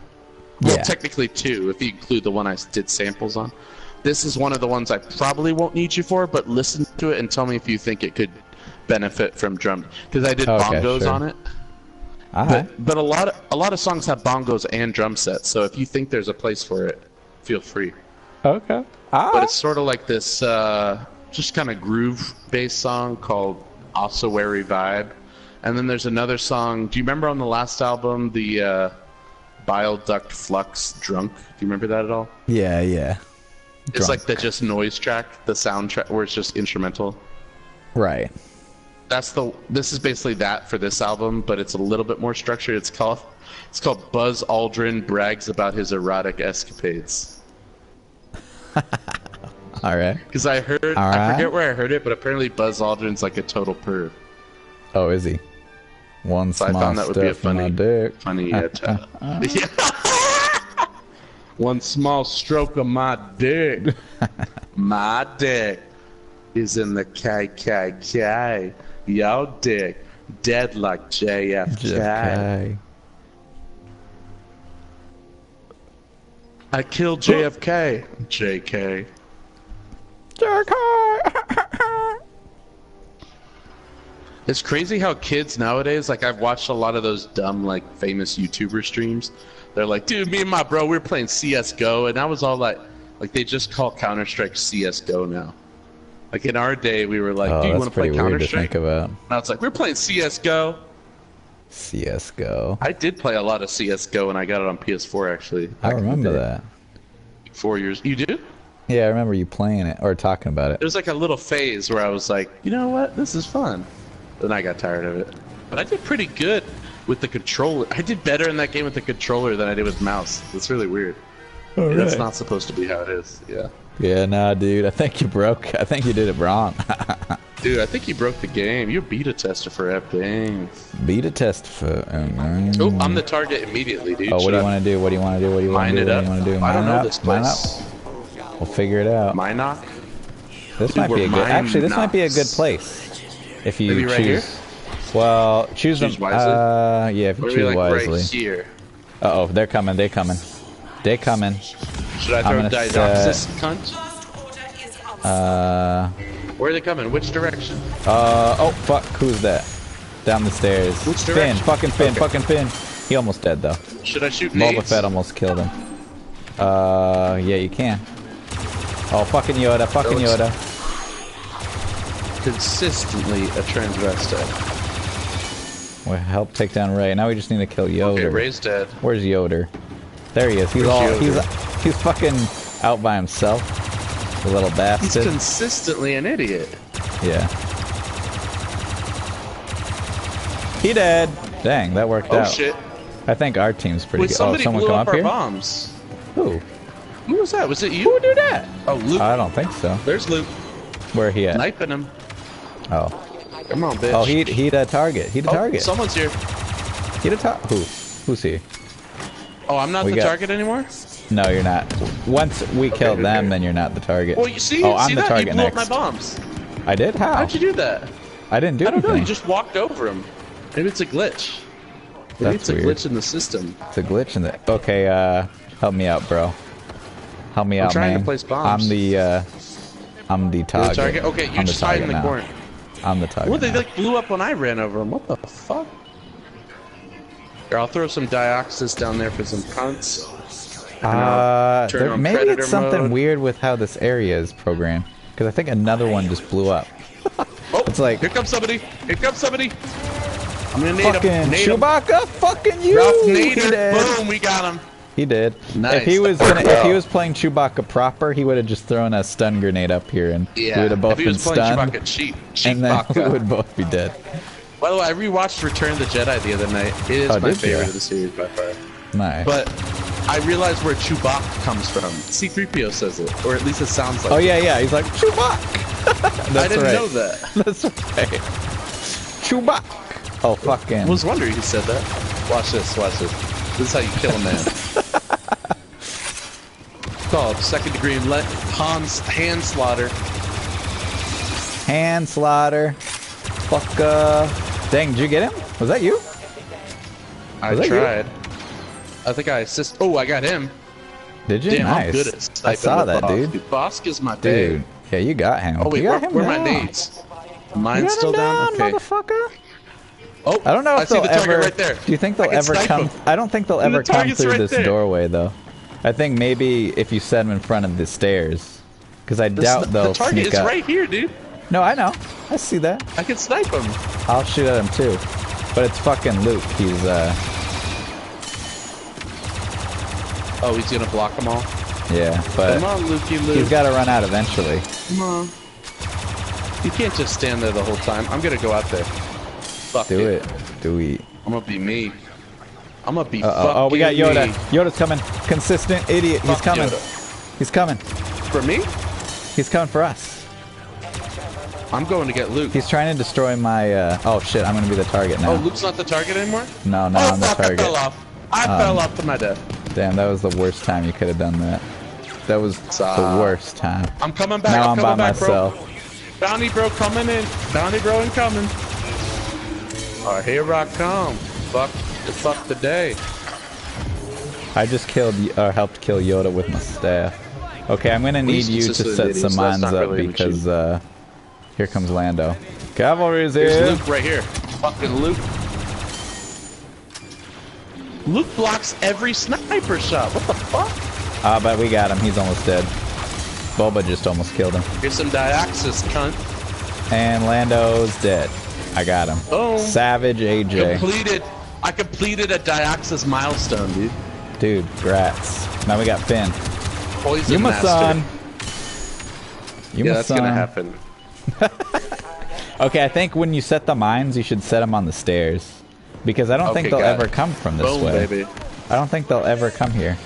Well, technically two, if you include the one I did samples on. This is one of the ones I probably won't need you for, but listen to it and tell me if you think it could benefit from drum, because I did bongos on it. But a lot of songs have bongos and drum sets, so if you think there's a place for it, feel free. Okay. But it's sort of like this just kind of groove-based song called Ossuary Vibe. And then there's another song. Do you remember on the last album, the Bile Duct Flux Drunk? Do you remember that at all? Yeah. It's like the just noise track, the soundtrack, where it's just instrumental. Right. This is basically that for this album, but it's a little bit more structured. It's called Buzz Aldrin Brags About His Erotic Escapades. All right. Because I forget where I heard it, but apparently Buzz Aldrin's like a total perv. Oh, is he? One small I found that would be a funny yeah. One small stroke of my dick. My dick is in the KKK. Yo dick dead like JFK. I killed JFK. JK. It's crazy how kids nowadays, like I've watched a lot of those dumb, like famous YouTuber streams. They're like, dude, me and my bro, we're playing CSGO, and I was all like they just call Counter-Strike CSGO now. Like in our day, we were like, do you want to play Counter-Strike? Now it's like, we're playing CSGO. CSGO. I did play a lot of CSGO, and I got it on PS4 actually. I remember that. 4 years. You do? Yeah, I remember you playing it or talking about it. There was like a little phase where I was like, you know what, this is fun. Then I got tired of it. But I did pretty good with the controller. I did better in that game with the controller than I did with mouse. It's really weird. Oh, That's not supposed to be how it is. Yeah. Yeah, nah, dude. I think you broke. I think you did it wrong. Dude, I think you broke the game. You're a beta tester for Epic Games. Beta test for. Oh, I'm the target immediately, dude. Oh, what do you want to do? What do you want to do? What do you want to do? What do you want to do? I don't know this Mine place. up. We'll figure it out. Mine knock. This might be a good. Actually, this might be a good place. If you choose. Right here? Well, choose them. Wisely? Yeah, if you choose wisely. Right here. Uh oh, they're coming. They're coming. They're coming. Should I throw diagnosis, cunt? Where are they coming? Which direction? Oh fuck, who's that? Down the stairs. Which direction? Fucking Finn. He almost dead though. Should I shoot nades? Boba Fett almost killed him. Yeah, you can. Oh, fucking Yoda, Yoda. Consistently a transvestite. We'll help take down Ray. Now we just need to kill Yoder. Okay, Ray's dead. Where's Yoder? There he is. He's he's fucking out by himself. The little bastard. He's consistently an idiot. Yeah. He dead. Dang, that worked out. Oh shit. I think our team's pretty good. Somebody someone blew come up up our here? bombs. Who? Who was that? Was it you? Who did that? Oh, Luke. I don't think so. There's Luke. Where he at? Sniping him. Oh. Come on, bitch. Oh, he'd a target. He'd a target. Someone's here. He'd a target. Who's he? Oh, I'm not the target anymore? No, you're not. Once we kill them, then you're not the target. Well, you see? Oh, I'm see the that? target You blew next. up my bombs. I did? How? How'd you do that? I didn't do anything. I don't know. You just walked over him. Maybe it's a glitch. Maybe it's a glitch in the system. It's a glitch in the... Okay, help me out, bro. Help me out, man. I'm trying to place bombs. I'm the target. Okay, you're just hiding in the corner. I'm the target. Well, they like blew up when I ran over them. What the fuck? Here, I'll throw some Dioxys down there for some cunts. Maybe it's something weird with how this area is programmed. Because I think another one just blew up. Oh, it's like... Here comes somebody! Here comes somebody! I'm gonna nade him. Chewbacca, fucking you! Ralph Nader. Boom, we got him. He did. Nice. If he was playing Chewbacca proper, he would have just thrown a stun grenade up here, and we would have both been stunned. And then we would both be dead. By the way, I rewatched Return of the Jedi the other night. It is my favorite of the series by far. Nice. But I realized where Chewbacca comes from. C-3PO says it, or at least it sounds like. Oh yeah, he's like Chewbacca. I didn't know that. That's right. Chewbacca. Oh fucking. I was wondering who said that. Watch this. Watch this. This is how you kill a man. It's called second-degree hand slaughter. Hand slaughter. Fuck. Dang, did you get him? Was that you? I tried. I think I assist. Oh, I got him. Did you? Damn, nice. I'm good at sniping. I saw that, Bosk. dude. Bosk is my dude. dude. Yeah, you got him. Oh wait, where are my nades? Mine's still down. Okay. Motherfucker. Oh, I don't know if they'll ever. Right there. Do you think they'll ever come? I don't think they'll ever come through this doorway, though. I think maybe if you set them in front of the stairs, because I doubt they'll sneak up. The target is right here, dude. No, I know. I see that. I can snipe him. I'll shoot at him too, but it's fucking Luke. He's Oh, he's gonna block them all. Yeah, but come on, Lukey Luke. He's got to run out eventually. Come on. You can't just stand there the whole time. I'm gonna go out there. Fuck Do it. Do it. I'm gonna be me. I'm gonna be oh, we got Yoda. Me. Yoda's coming. Consistent idiot. He's coming. Yoda. He's coming. For me? He's coming for us. I'm going to get Luke. He's trying to destroy my, oh shit, I'm gonna be the target now. Oh, Luke's not the target anymore? No, I'm the target. I fell off. I fell off to my death. Damn, that was the worst time you could have done that. That was the worst time. I'm coming back. Now I'm by back, myself. Bro. Bounty bro coming in. Bounty bro incoming. Alright, here I come. Fuck the day. I just helped kill Yoda with my staff. Okay, I'm gonna need you to set some mines up because, here comes Lando. Cavalry's here. There's Luke right here. Fucking Luke. Luke blocks every sniper shot. What the fuck? But we got him. He's almost dead. Boba just almost killed him. Here's some Dioxys, cunt. And Lando's dead. I got him. Oh. Savage AJ. I completed a Dioxys milestone, dude. Dude, grats. Now we got Finn. Poison you my master. son. You yeah, my that's son. gonna happen. Okay, I think when you set the mines, you should set them on the stairs. Because I don't think they'll ever come from this way. Baby. I don't think they'll ever come here.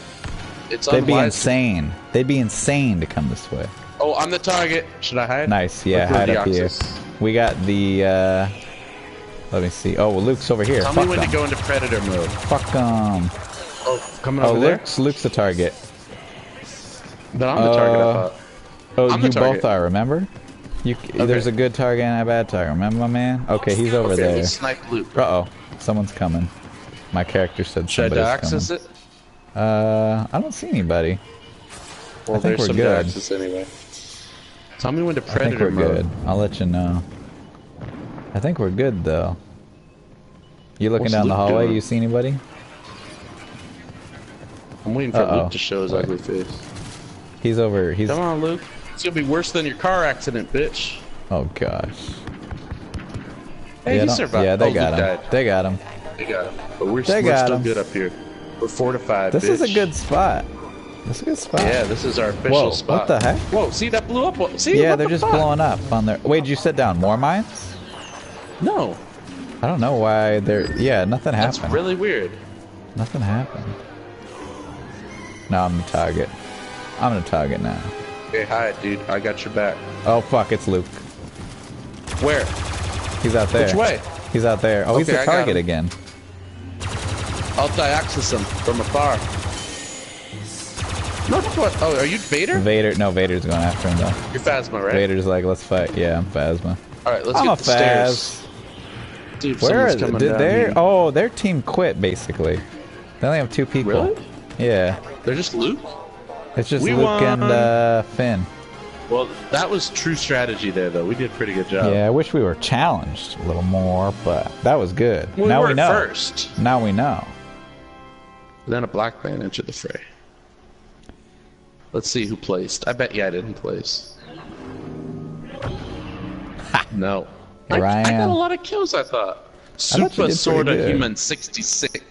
They'd be insane. They'd be insane to come this way. Oh, I'm the target. Should I hide? Nice, yeah, hide up here. We got the, let me see. Oh, well, Luke's over here. Tell me when to go into Predator mode. Fuck him. Oh, coming over there? Luke's the target. But I'm the target, I thought. Oh, you both are, remember? There's a good target and a bad target. Remember, my man? Okay, he's over there. Let's snipe Luke. Uh-oh. Someone's coming. My character said somebody's coming. Should I Dioxys it? I don't see anybody. Well, I think there's we're some good. Dioxys anyway. Tell me when to Predator I think we're mode. good. I'll let you know. I think we're good, though. You looking down the hallway? You see anybody? I'm waiting for Luke to show his ugly face. He's over. Come on, Luke. It's gonna be worse than your car accident, bitch. Oh gosh. Hey, he survived. Yeah, they oh, got Luke him. died. They got him. They got him. But we're They still got him. good up here. We're fortified, This bitch. is a good spot. This is a good spot. Yeah, this is our official Whoa, spot. what the heck? Whoa, see that blew up? See? Yeah, what they're the just fuck? blowing up on their... Wait, did you sit down more mines? No. I don't know why they're... Yeah, nothing happened. That's really weird. Nothing happened. No, I'm the target. I'm the target now. Hey, hi, dude. I got your back. Oh, fuck, it's Luke. Where? He's out there. Which way? He's out there. Oh, he's Okay, the I got target him. again. I'll diaxis him from afar. No, what? Oh, are you Vader? Vader... No, Vader's going after him, though. You're Phasma, right? Vader's like, let's fight. Yeah, I'm Phasma. All right, let's I'm get a the stairs. Phas. Dude, Where someone's is it? coming Did down they? here. Oh, their team quit basically. They only have 2 people. Really? Yeah. They're just Luke? It's just We Luke won. and Finn. Well, that was true strategy there, though. We did a pretty good job. Yeah, I wish we were challenged a little more, but that was good. Well, now we we were know. first. Now we know. Then a black man entered the fray. Let's see who placed. I bet I didn't place. No. Here I I got am. a lot of kills, I thought. thought you Super did Sorta pretty good. Human 66.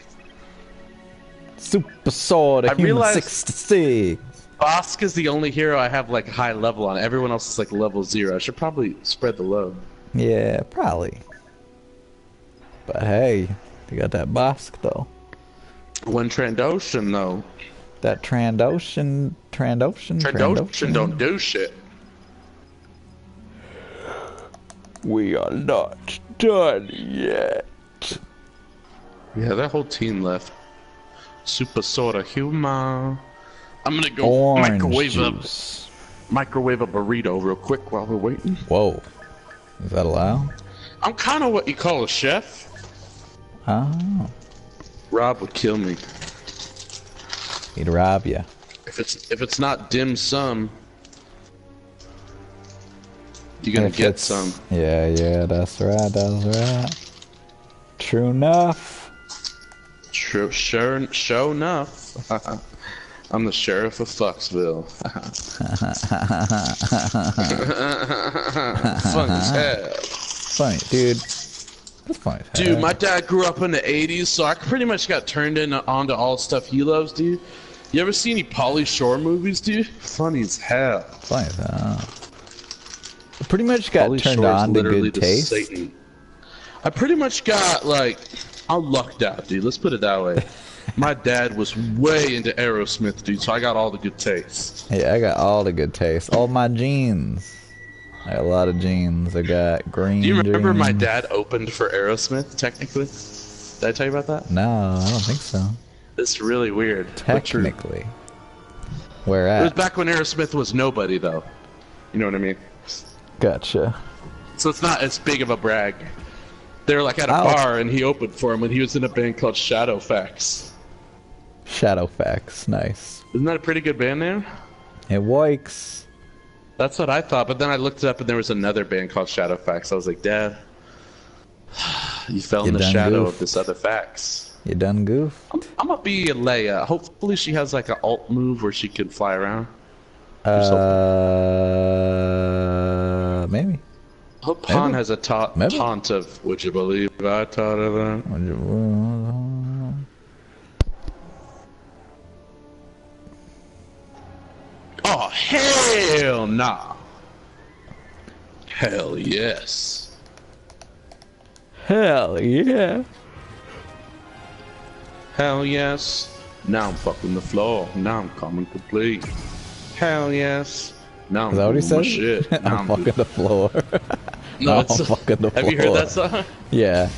Super Sword, I a human realized- 66. Bosk is the only hero I have like high level on. Everyone else is like level 0. I should probably spread the load. Yeah, probably. But hey, you got that Bosk though. When Trandoshan, though. That Trandoshan. Trandoshan don't do shit. We are not done yet. Yeah, that whole team left. Super Sorta Human. I'm gonna go Orange microwave juice. a burrito real quick while we're waiting. Whoa. Is that allowed? I'm kind of what you call a chef. Oh. Rob would kill me He'd rob you. if it's not dim sum. You're gonna If get it's- some. Yeah, that's right. True enough. True, sure enough. I'm the sheriff of Foxville. Fun as hell. Funny, dude. That's funny. as Dude, hell. my dad grew up in the 80s, so I pretty much got turned onto all stuff he loves, dude. You ever see any Pauly Shore movies, dude? Funny as hell. Funny as hell. I pretty much got Pauly turned Shore is on to literally good the taste. Satan. I pretty much got, like, I lucked out, dude. Let's put it that way. My dad was way into Aerosmith, dude, so I got all the good taste. Yeah, I got all the good taste. All my jeans. I got a lot of jeans. I got green Do you remember my jeans. dad opened for Aerosmith, technically? Did I tell you about that? No, I don't think so. It's really weird. but true. Technically. Where It was at? back when Aerosmith was nobody, though. You know what I mean? Gotcha. So it's not as big of a brag. They were like at a Ow. bar, and he opened for him when he was in a band called Shadowfax. Shadowfax. Nice. Isn't that a pretty good band name? It works. That's what I thought, but then I looked it up, and there was another band called Shadowfax. I was like, Dad, you fell in You the done shadow goofed. of this other fax. You done goof? I'm gonna be a Leia. Hopefully she has like an alt move where she can fly around. Maybe. I hope Han Maybe. has a Maybe. taunt of, would you believe I taught her that? Oh, hell nah. Hell yes. Hell yeah. Hell yes. Now I'm fucking the floor. Now I'm coming complete. Hell yes. Now I'm Is that what he doing my said? shit. Now I'm fucking the floor. No, I'm it's, fucking the have you heard floor. that song? Yeah,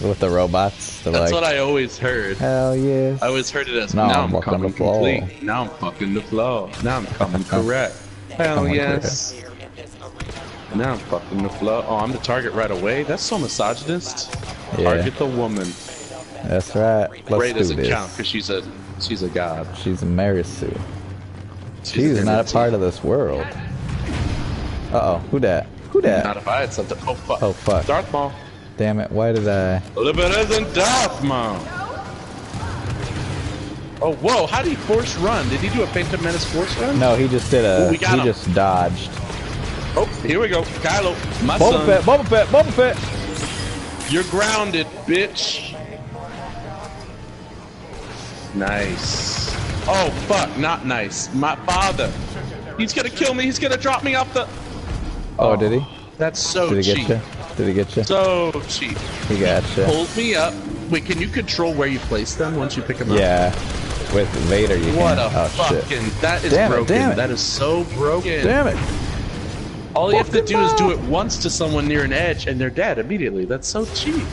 with the robots. They're That's like, what I always heard. hell yes. I always heard it as, No, now I'm I'm fucking coming the floor. complete. Now I'm fucking the floor. Now I'm coming correct. Hell Coming yes. Now I'm fucking the floor. Oh, I'm the target right away? That's so misogynist. Yeah. Target the woman. That's right. Let's Ray do doesn't this. count because she's a god. She's a Marisu. She's She's not a part of this world. Uh-oh. Who dat? Who dat? Not if I had something. Oh fuck. Oh, fuck. Darth Maul. Damn it. Why did I... A little bit isn't Darth Maul. Oh, whoa. How did he force run? Did he do a Phantom Menace force run? No, he just did a... Ooh, we got he him. just dodged. Oh, here we go. Kylo, my Boba son. Fett! Boba Fett! Boba Fett! You're grounded, bitch. Nice. Oh, fuck, not nice. My father. He's gonna kill me. He's gonna drop me off the... Oh, did he? That's so Did he cheap. get you? Did he get you? So cheap. He got you. Hold me up. Wait, can you control where you place them once you pick them up? Yeah. With Vader, you What can. a Shit. fucking... That is Damn it, broken. damn it. That is so broken. Damn it. All you have to do is do it once to someone near an edge, and they're dead immediately. That's so cheap.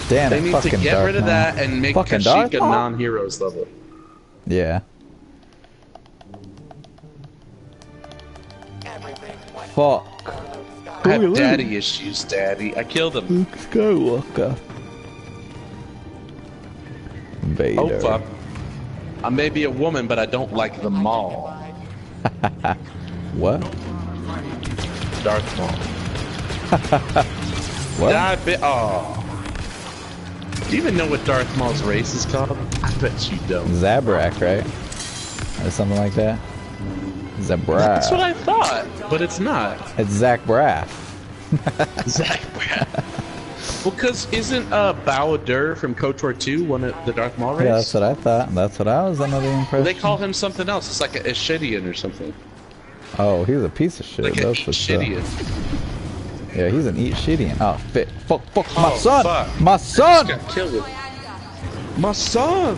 Damn They it, need to fucking get rid of Darth that and make Fucking Kashyyyk a Darth Maul? non-heroes level. Yeah. Fuck. I have daddy issues, daddy. I killed him. Luke Skywalker. Vader. Oh, fuck. I may be a woman, but I don't like the mall. What? Darth Maul. What? Oh. Do you even know what Darth Maul's race is called? I bet you don't. Zabrak, right? Or something like that? Zabrak. That's what I thought, but it's not. It's Zach Braff. Zach Braff. Well, because isn't Bahadur from KOTOR 2 one of the Darth Maul race? Yeah, that's what I thought. That's what I was under the impression. They call him something else. It's like a Ishidian or something. Oh, he's a piece of shit. Like an That's what's up. Ishidian. Yeah, he's an eat shittian. Oh, fit. Fuck, my son! Fuck. My son! Got killed. My son!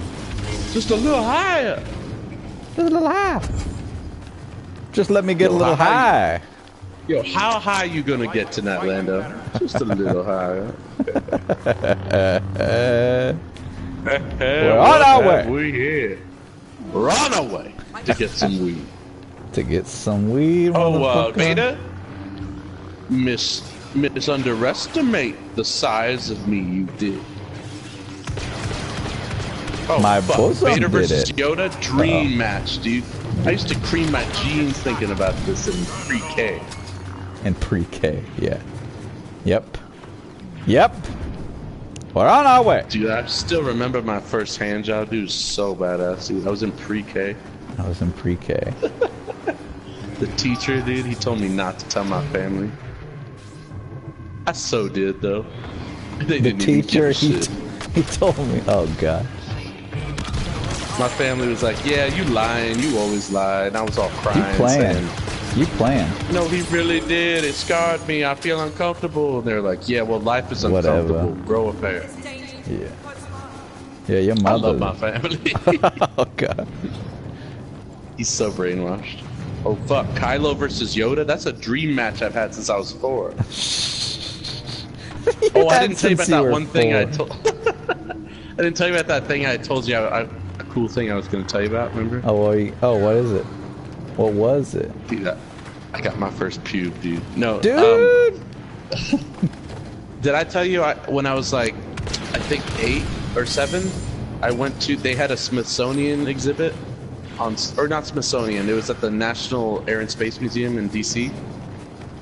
Just a little higher. Just a little high. Just let me get a little high. Yo, how high you gonna get tonight, Lando? Just a little higher. We're on our way. We here. We're on our way to get some weed. To get some weed, Oh, motherfucker. Beta? Misunderestimate the size of me, you did. Oh, My fuck. bosom Vader did versus it. Yoda, dream match, dude. I used to cream my jeans thinking about this in pre-K. In pre-K, yeah. Yep. Yep. We're on our way. Dude, I still remember my first hand job. Dude, was so badass, dude. I was in pre-K. I was in pre-K. The teacher, dude, he told me not to tell my family. I so did, though. They The didn't even give teacher, a shit. he told me, oh god. My family was like, yeah, you lying, you always lie. And I was all crying. You playing. Saying, You playing. no, he really did. It scarred me. I feel uncomfortable. And they're like, yeah, well, life is uncomfortable. Whatever. Grow a pair. Yeah. Yeah, your I mother. love my family. Oh god. He's so brainwashed. Oh, fuck. Kylo versus Yoda? That's a dream match I've had since I was 4. Oh, I didn't tell you about that one thing I told... I didn't tell you about that thing I told you. A cool thing I was going to tell you about, remember? Oh, what is it? What was it? Dude, I got my first pube, dude. No, Dude! did I tell you when I was like, I think 8 or 7, I went to, they had a Smithsonian exhibit on, or not Smithsonian, it was at the National Air and Space Museum in DC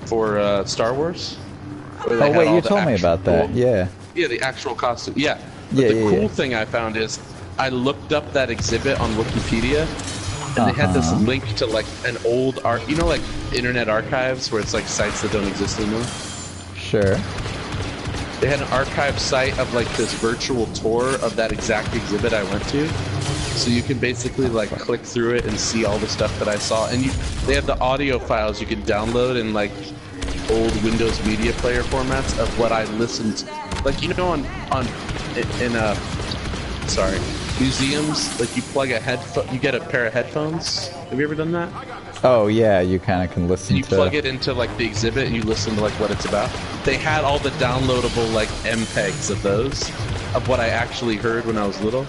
for Star Wars. Oh wait, you told me about that. Yeah. Yeah, the actual costume. Yeah. But Yeah, the yeah, cool yeah. thing I found is I looked up that exhibit on Wikipedia, and they had this link to like an old art, you know, like Internet Archives, where it's like sites that don't exist anymore. Sure. They had an archive site of like this virtual tour of that exact exhibit I went to. So you can basically like click through it and see all the stuff that I saw. And they have the audio files you can download in like old Windows Media Player formats of what I listened to. Like, you know, sorry, museums, like you plug a headphone, you get a pair of headphones. Have you ever done that? Oh yeah, you kind of can listen You to. plug it into like the exhibit and you listen to like what it's about. They had all the downloadable like MPEGs of those, of what I actually heard when I was little.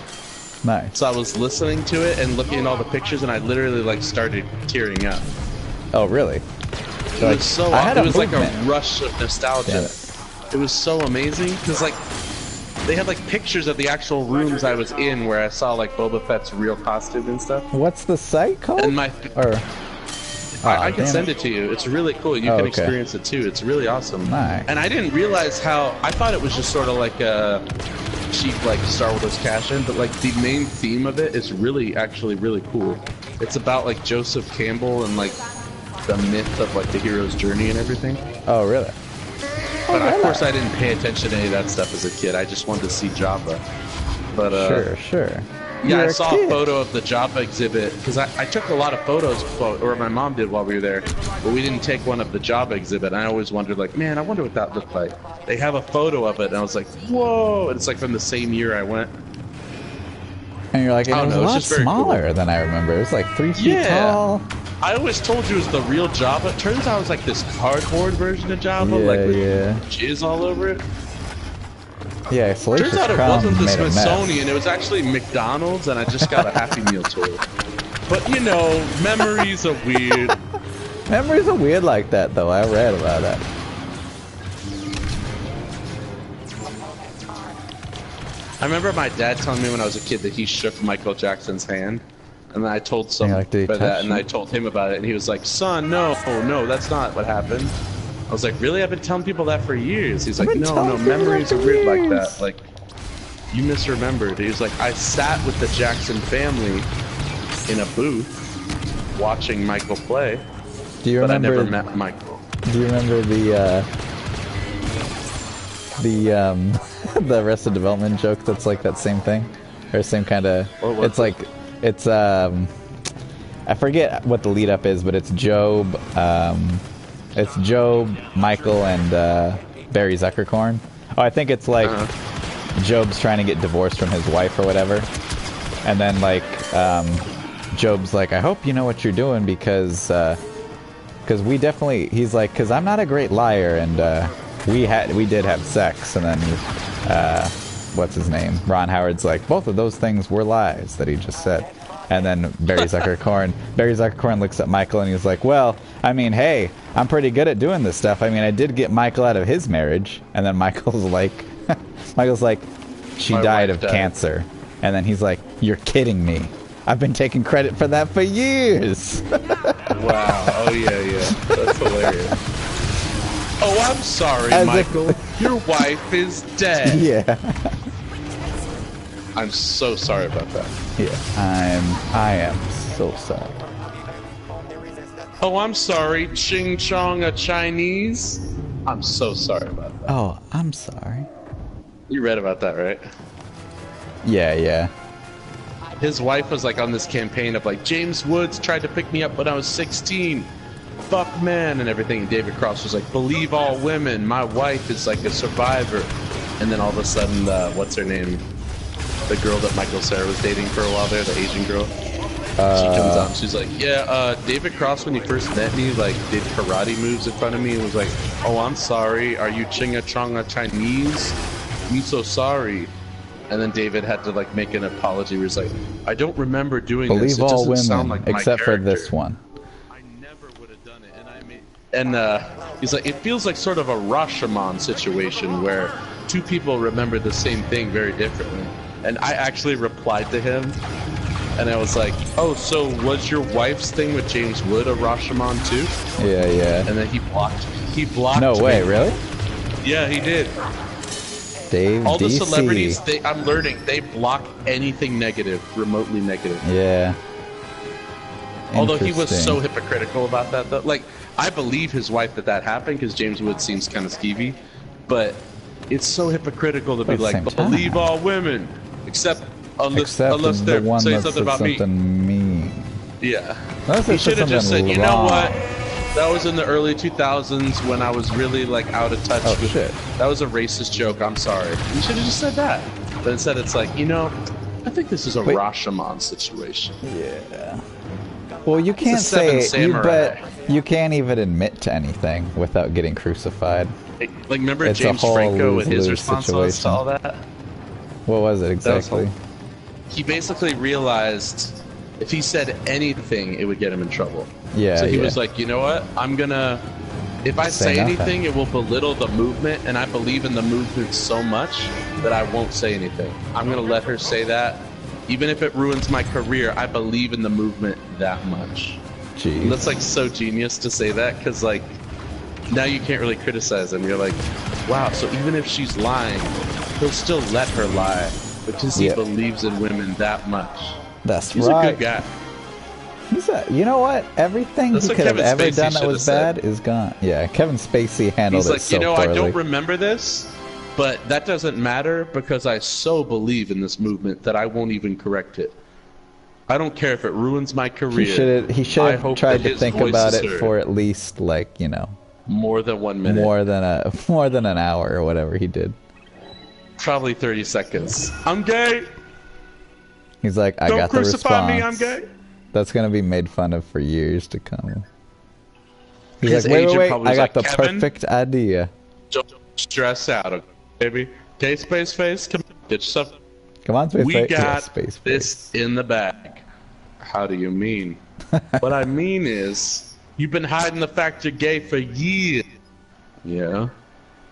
Nice. So I was listening to it and looking at all the pictures, and I literally like started tearing up. Oh really? It was so. I had It was like a movement. rush of nostalgia. It was so amazing because like they had like pictures of the actual rooms I was in where I saw like Boba Fett's real costume and stuff. What's the site called? And my Or I can damn send it. it to you. It's really cool. You Oh, can okay. experience it too. It's really awesome. Nice. And I didn't realize how. I thought it was just sort of like a cheap like Star Wars cash-in, but like the main theme of it is really actually really cool. It's about like Joseph Campbell and like the myth of like the hero's journey and everything. Oh really? but of course I didn't pay attention to any of that stuff as a kid. I just wanted to see Java. But Sure. yeah, I saw a photo of the Java exhibit because I took a lot of photos, or my mom did while we were there, but we didn't take one of the Java exhibit. And I always wondered, like, man, I wonder what that looked like. They have a photo of it, and I was like, whoa! And it's like from the same year I went. And you're like, it was a lot smaller than I remember. It was like 3 feet tall. I always told you it was the real Java. It turns out it was like this cardboard version of Java, like with jizz all over it. Yeah, turns out it wasn't the Smithsonian, it was actually McDonald's, and I just got a Happy Meal toy. But you know, memories are weird. Memories are weird like that, though. I read about that. I remember my dad telling me when I was a kid that he shook Michael Jackson's hand, and I told I told him about it, and he was like, "Son, no, that's not what happened." I was like, "Really? I've been telling people that for years." He's like, "No, memories are weird like that. Like, you misremembered." He was like, "I sat with the Jackson family in a booth watching Michael play, but I never met Michael." Do you remember the Arrested Development joke that's like that same thing? Or same kind of... It's like... It's, I forget what the lead-up is, but it's Job, Michael, and Barry Zuckercorn. Oh, I think it's like Job's trying to get divorced from his wife or whatever. And then, like, Job's like, I hope you know what you're doing because we definitely... He's like, because I'm not a great liar, and we did have sex. And then, what's his name? Ron Howard's like, both of those things were lies that he just said. And then Barry Zuckercorn looks at Michael and he's like, well, I mean, hey, I'm pretty good at doing this stuff. I mean, I did get Michael out of his marriage. And then Michael's like, she died of cancer. And then he's like, you're kidding me. I've been taking credit for that for years. Wow. Oh, yeah. That's hilarious. Oh, I'm sorry, Michael. Your wife is dead. Yeah. I'm so sorry about that. Yeah, I am so sorry. Oh, I'm sorry, Ching Chong a Chinese. I'm so sorry about that. Oh, I'm sorry. You read about that, right? Yeah. His wife was like on this campaign of like, James Woods tried to pick me up when I was 16. Fuck man and everything. And David Cross was like, believe all women. My wife is like a survivor. And then all of a sudden, what's her name? The girl that Michael Cera was dating for a while there, the Asian girl. She comes out and she's like, yeah, David Cross, when he first met me, like, did karate moves in front of me and was like, oh, I'm sorry. Are you Chinga Chinese? I'm so sorry. And then David had to, like, make an apology where he's like, I don't remember doing this. Believe all women, like except for this one. I never would have done it. And he's like, it feels like sort of a Rashomon situation where two people remember the same thing very differently. And I actually replied to him, and I was like, oh, so was your wife's thing with James Wood a Rashomon too? Yeah. And then he blocked me. No way, really? Yeah, he did. Dave All the DC. celebrities, I'm learning, they block anything negative, remotely negative. Yeah. Although he was so hypocritical about that, though. Like, I believe his wife that happened, because James Wood seems kind of skeevy, but it's so hypocritical to be like, believe all women. Except unless they say something about me. Mean. Yeah. He should have just said, you know what? That was in the early 2000s when I was really like out of touch with shit. That was a racist joke. I'm sorry. You should have just said that. But instead it's like, you know, I think this is a Rashomon situation. Yeah. Well, you can't say but you can't even admit to anything without getting crucified. Like, remember James Franco and his response to all that? What was it exactly? He basically realized if he said anything, it would get him in trouble. Yeah. So he was like, you know what? If I say anything, it will belittle the movement, and I believe in the movement so much that I won't say anything. I'm gonna let her say that. Even if it ruins my career, I believe in the movement that much. Jeez. And that's like so genius to say that, because like now you can't really criticize him. You're like, wow, so even if she's lying, he'll still let her lie because he believes in women that much. That's He's right. a good guy. He's you know what? Everything That's he what could have Kevin ever Spacey done that should was have bad is gone. Yeah, Kevin Spacey handled He's it like, so you know, poorly. I don't remember this, but that doesn't matter because I so believe in this movement that I won't even correct it. I don't care if it ruins my career. He should have tried to think about it for at least, like, you know, more than 1 minute. more than an hour or whatever he did. Probably 30 seconds. I'm gay. He's like, I got the response. Don't crucify me, I'm gay. That's gonna be made fun of for years to come. He's His like, wait, agent I got like, the Kevin, perfect idea. Don't stress out, okay, baby. Okay, Space Face, come on, get yourself. Come on, Space Face. We got Space this Face. in the bag. How do you mean? What I mean is, you've been hiding the fact you're gay for years. Yeah.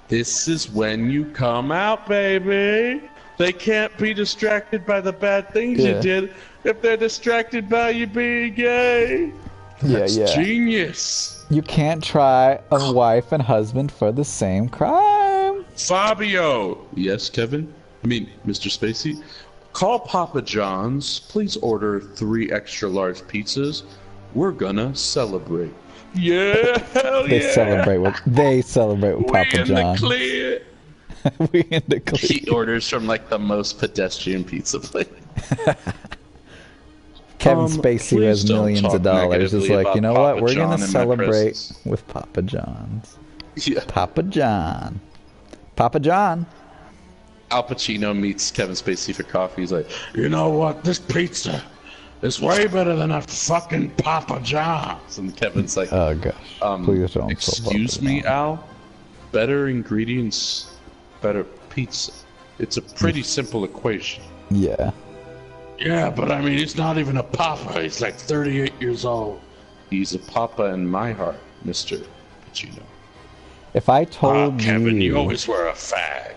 This is when you come out, baby. They can't be distracted by the bad things you did if they're distracted by you being gay. That's genius. You can't try a wife and husband for the same crime. Fabio. Yes, Kevin? I mean, Mr. Spacey. Call Papa John's. Please order 3 extra large pizzas. We're gonna celebrate. Yeah, hell They celebrate with Papa John's. We in the clear. We in the clear. He orders from like the most pedestrian pizza place. Kevin Spacey, who has millions of dollars, is like, you know what? We're gonna celebrate with Papa John's. Yeah. Papa John. Papa John. Al Pacino meets Kevin Spacey for coffee. He's like, you know what? This pizza is way better than a fucking Papa John's. And Kevin's like, oh gosh, please don't. Excuse me, Al. Better ingredients, better pizza. It's a pretty simple equation. Yeah. Yeah, but I mean, he's not even a papa. He's like 38 years old. He's a papa in my heart, Mr. Pacino. If I told Kevin, you always were a fag.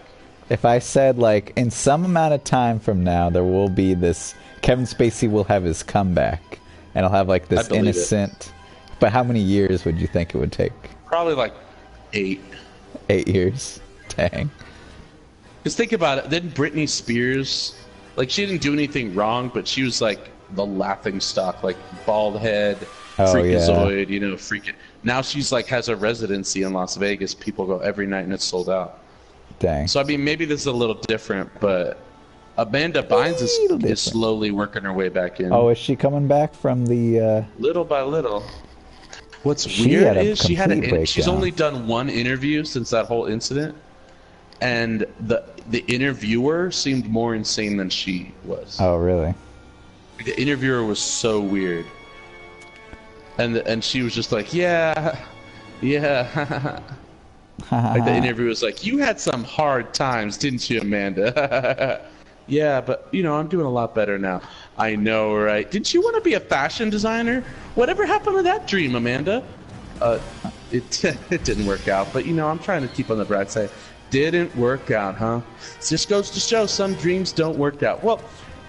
If I said, like, in some amount of time from now, there will be this... Kevin Spacey will have his comeback. And he'll have, like, this innocent... But how many years would you think it would take? Probably, like, 8. 8 years? Dang. Because think about it. Then Britney Spears... Like, she didn't do anything wrong, but she was, like, the laughing stock. Like, bald head, freakazoid, you know, freaking... Now she's, like, has a residency in Las Vegas. People go every night, and it's sold out. Dang. So, I mean, maybe this is a little different, but Amanda Bynes is slowly working her way back in. Oh, is she coming back from the... Little by little. What's weird is she's only done 1 interview since that whole incident. And the interviewer seemed more insane than she was. Oh, really? The interviewer was so weird. And she was just like, yeah. Like the interviewer was like, you had some hard times, didn't you, Amanda? Yeah, but, you know, I'm doing a lot better now. I know, right? Didn't you want to be a fashion designer? Whatever happened to that dream, Amanda? It didn't work out, but, you know, I'm trying to keep on the bright side. Didn't work out, huh? It just goes to show some dreams don't work out. Well,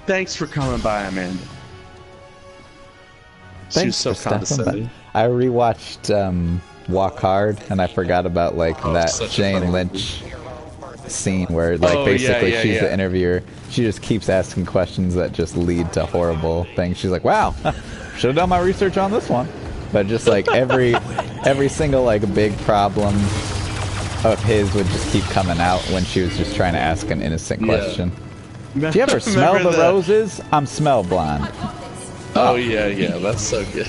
thanks for coming by, Amanda. She was so condescending. I rewatched Walk Hard, and I forgot about like that Jane Lynch scene where like basically she's the interviewer. She just keeps asking questions that just lead to horrible things. She's like, "Wow, should have done my research on this one." But just like every single like big problem of his would just keep coming out when she was just trying to ask an innocent question. Do you ever smell the roses? I'm smell blind. Oh yeah, that's so good.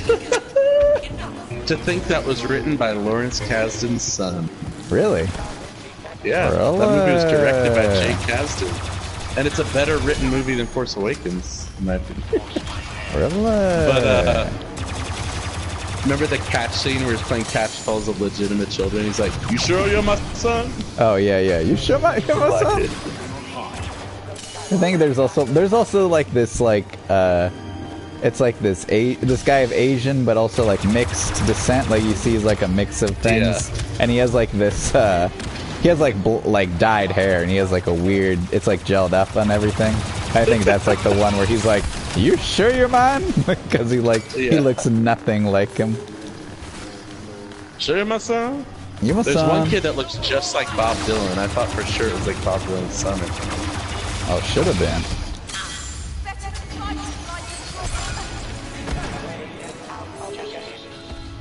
To think that was written by Lawrence Kasdan's son. Really? Yeah, that movie was directed by Jake Kasdan. And it's a better written movie than Force Awakens, in my opinion. Really? But, remember the catch scene where he's playing catch calls of legitimate children? He's like, you sure you're my son? Oh, yeah. You sure you're my son? I think there's also like this, like, it's like this guy of Asian, but also like mixed descent. Like you see, he's like a mix of things, and he has like this. He has like dyed hair, and he has like a weird. It's like gelled up on everything. I think that's like the one where he's like, "You sure you're mine?" Because he looks nothing like him. Sure you're my son? You're my son. There's one kid that looks just like Bob Dylan. I thought for sure it was like Bob Dylan's son. Oh, should have been.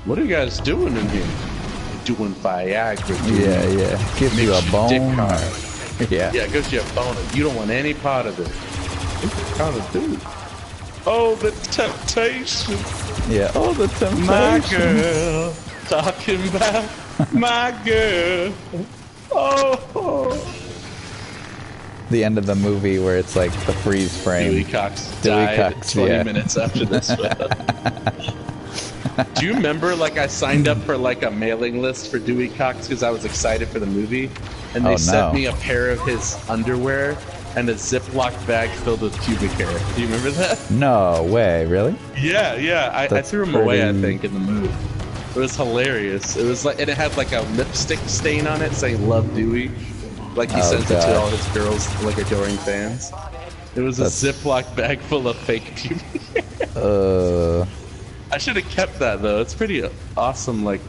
What are you guys doing in here? Doing Viagra, dude. Yeah. Gives you a bone. Yeah. Yeah, it gives you a bone. You don't want any part of it. What kind of dude? Oh, the temptation. Yeah. Oh, the temptation. My girl. Talking about my girl. Oh. The end of the movie where it's like the freeze frame. Dewey Cox died 20 minutes after this film. Do you remember, like, I signed up for, like, a mailing list for Dewey Cox because I was excited for the movie, and they sent me a pair of his underwear and a Ziploc bag filled with pubic hair. Do you remember that? No way, really? Yeah. I threw them away, I think, in the movie. It was hilarious. It was like, and it had like a lipstick stain on it saying "Love Dewey," like he sent it to all his girls, like adoring fans. It was a Ziploc bag full of fake pubic hair. I should have kept that though. It's pretty awesome, like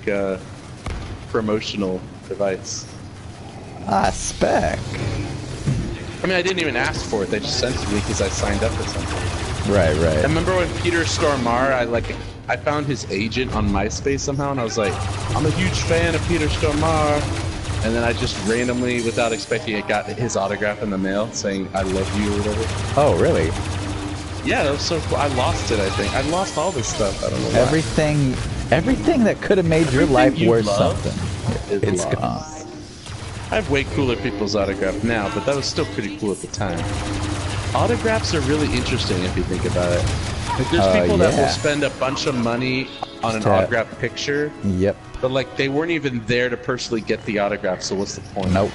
promotional device. Spec. I mean, I didn't even ask for it. They just sent it to me because I signed up for something. Right. I remember when Peter Stormare, I found his agent on MySpace somehow, and I was like, I'm a huge fan of Peter Stormare. And then I just randomly, without expecting it, got his autograph in the mail saying, I love you or whatever. Oh, really? Yeah, that was so cool. I lost it, I think. I lost all this stuff. I don't know why. Everything that could have made your life worth something. It's gone. I have way cooler people's autographs now, but that was still pretty cool at the time. Autographs are really interesting if you think about it. Like, there's people that will spend a bunch of money on an autographed picture. Yep. But, like, they weren't even there to personally get the autograph, so what's the point? Nope.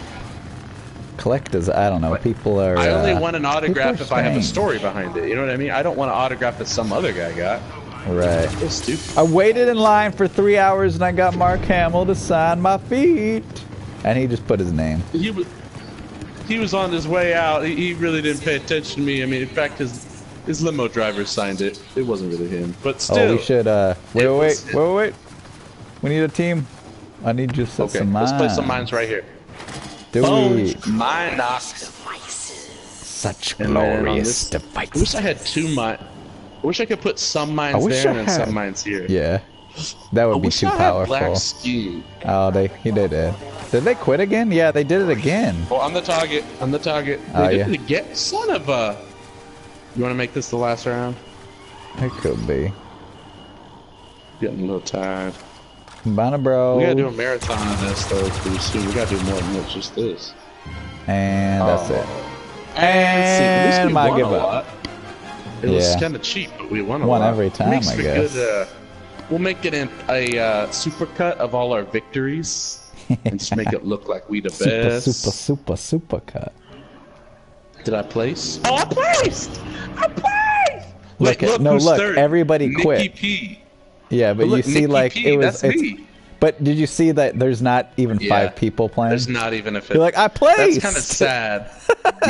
Collectors, I don't know. People are. I only want an autograph if I have a story behind it. You know what I mean? I don't want an autograph that some other guy got. Right. That's stupid. I waited in line for 3 hours and I got Mark Hamill to sign my feet. And he just put his name. He was on his way out. He really didn't pay attention to me. I mean, in fact, his limo driver signed it. It wasn't really him, but still. Oh, we should. Wait. We need a team. I need you to set some mines. Let's play some mines right here. Do we? Mine knock. Such glorious devices. I wish I had two mines. I wish I could put some mines there and then some mines here. Yeah. That would be too powerful. Black ski. Oh, they did. Did they quit again? Yeah, they did it again. Oh, on the target. They did it again. Son of a. You want to make this the last round? It could be. Getting a little tired. Bana, bro. We gotta do a marathon of this though pretty soon. We gotta do more than just this. And that's it. And I give up. It was kind of cheap, but we won a lot. Won every time, I guess. We'll make it a supercut of all our victories and just make it look like we the best. Super cut. Did I place? Oh, I placed! Look, third. Everybody quit. Nikki P. Yeah, but you see, like, it was. That's me. But did you see that there's not even 5 people playing? There's not even a 5th. You're like, I placed! That's kind of sad.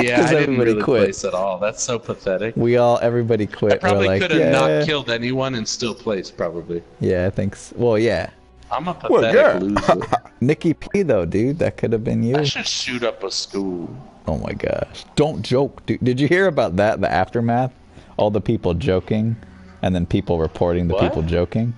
Yeah, I didn't really place at all. That's so pathetic. Everybody quit. I probably could have not killed anyone and still placed, probably. Yeah, I think so. Well, yeah. I'm a pathetic loser. Nikki P, though, dude. That could have been you. I should shoot up a school. Oh, my gosh. Don't joke, dude. Did you hear about that, the aftermath? All the people joking, and then people reporting the people joking?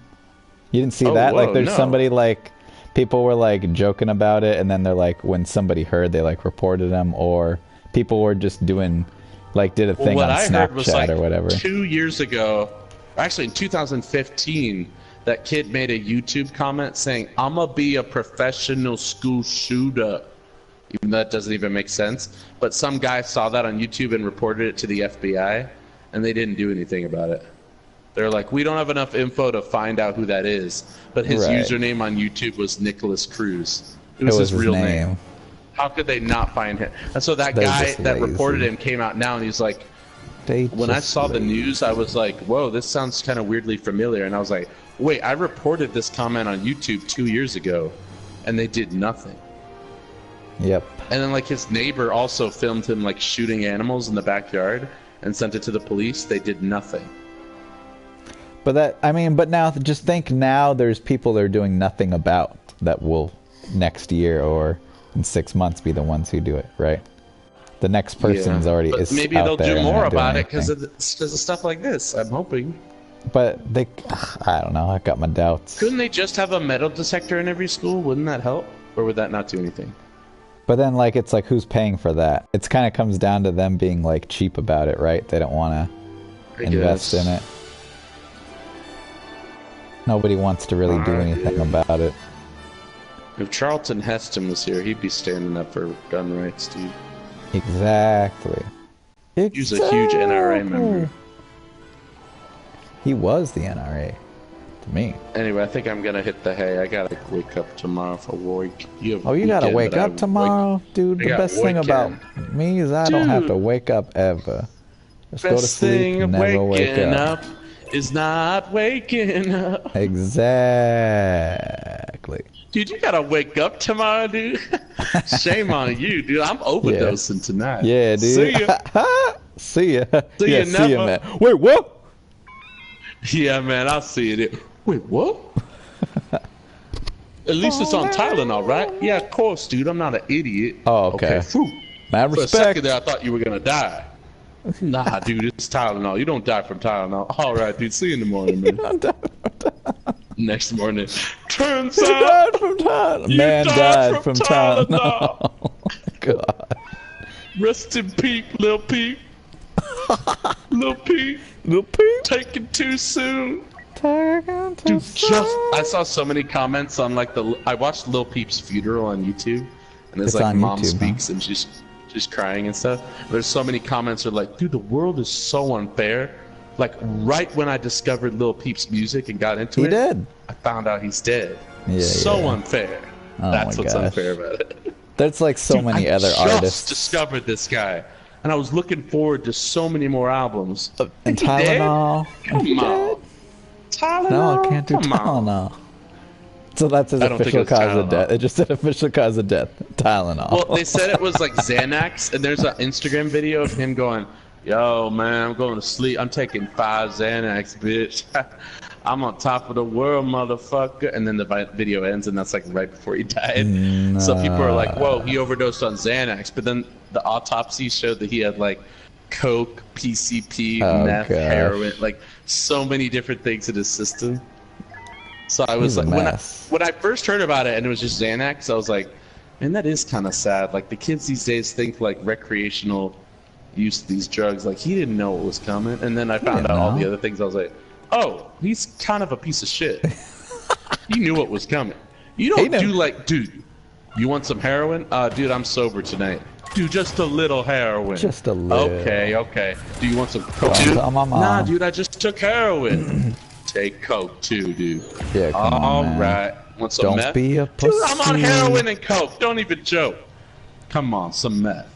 You didn't see that? Like, there's somebody, like, people were, like, joking about it, and then they're, like, when somebody heard, they, like, reported them, or people were just doing, like, did a thing on Snapchat or whatever. 2 years ago, actually in 2015, that kid made a YouTube comment saying, I'm gonna be a professional school shooter. Even though that doesn't even make sense. But some guy saw that on YouTube and reported it to the FBI, and they didn't do anything about it. They're like, we don't have enough info to find out who that is. But his username on YouTube was Nicholas Cruz. It was his real name. How could they not find him? And so that guy that reported him came out now, and he's like, when I saw the news, I was like, whoa, this sounds kind of weirdly familiar. And I was like, wait, I reported this comment on YouTube 2 years ago, and they did nothing. Yep. And then, like, his neighbor also filmed him, like, shooting animals in the backyard and sent it to the police. They did nothing. But but now, just think now there's people they're doing nothing about that will next year or in 6 months be the ones who do it, right? The next person's already is maybe out they'll there do more about it because of stuff like this. I'm hoping. But they, I don't know. I got my doubts. Couldn't they just have a metal detector in every school? Wouldn't that help? Or would that not do anything? But then, like, it's like, who's paying for that? It's kind of comes down to them being, like, cheap about it, right? They don't want to invest in it. Nobody wants to really do anything about it. If Charlton Heston was here, he'd be standing up for gun rights, dude. Exactly. He's a huge NRA member. He was the NRA. To me. Anyway, I think I'm gonna hit the hay. I gotta wake up tomorrow for work. You gotta wake up tomorrow? Dude, the best thing about me is I don't have to wake up ever. Just go to sleep and never wake up. Is not waking up. Exactly. Dude, you gotta wake up tomorrow, dude. Shame on you, dude. I'm overdosing tonight. Yeah, dude. See ya. See ya. See ya, man. Wait, what? Yeah, man, I'll see you there. Wait, what? At least it's on Tylenol, right? Yeah, of course, dude. I'm not an idiot. Oh, okay. Mad respect. For a second there, I thought you were gonna die. Nah, dude, it's Tylenol. You don't die from Tylenol. All right, dude. See you in the morning, man. Next morning. Turns out died from Tylenol. Man died from Tylenol. Oh, God. Rest in peace, Lil Peep. Lil Peep. Lil Peep. Taken too soon. Taken too soon. I saw so many comments on like I watched Lil Peep's funeral on YouTube, and it's like mom speaks and she's crying and stuff. There's so many comments are like, dude, the world is so unfair. Like right when I discovered Lil Peep's music and got into it, I found out he's dead. Yeah, unfair. That's what's unfair about it. There's like so many other artists. I just discovered this guy, and I was looking forward to so many more albums. And Tylenol. Come on. Tylenol. No, I can't do Tylenol. So that's his official cause of death. It just said official cause of death. Tylenol. Well, they said it was like Xanax, and there's an Instagram video of him going, yo, man, I'm going to sleep. I'm taking 5 Xanax, bitch. I'm on top of the world, motherfucker. And then the video ends, and that's like right before he died. So people are like, whoa, he overdosed on Xanax. But then the autopsy showed that he had like coke, PCP, meth, heroin, like so many different things in his system. So I was like, when I first heard about it and it was just Xanax, I was like, man, that is kind of sad. Like the kids these days think like recreational use of these drugs. Like he didn't know what was coming, and then I found out all the other things. I was like, oh, he's kind of a piece of shit. He knew what was coming. You don't do like, dude, you want some heroin? Dude, I'm sober tonight. Dude, just a little heroin. Just a little. Okay. Do you want some coke? Nah, dude, I just took heroin. Take coke too, dude. Yeah, come on, right. Want some meth? Be a pussy. Dude, I'm on heroin and coke. Don't even joke. Come on, some meth.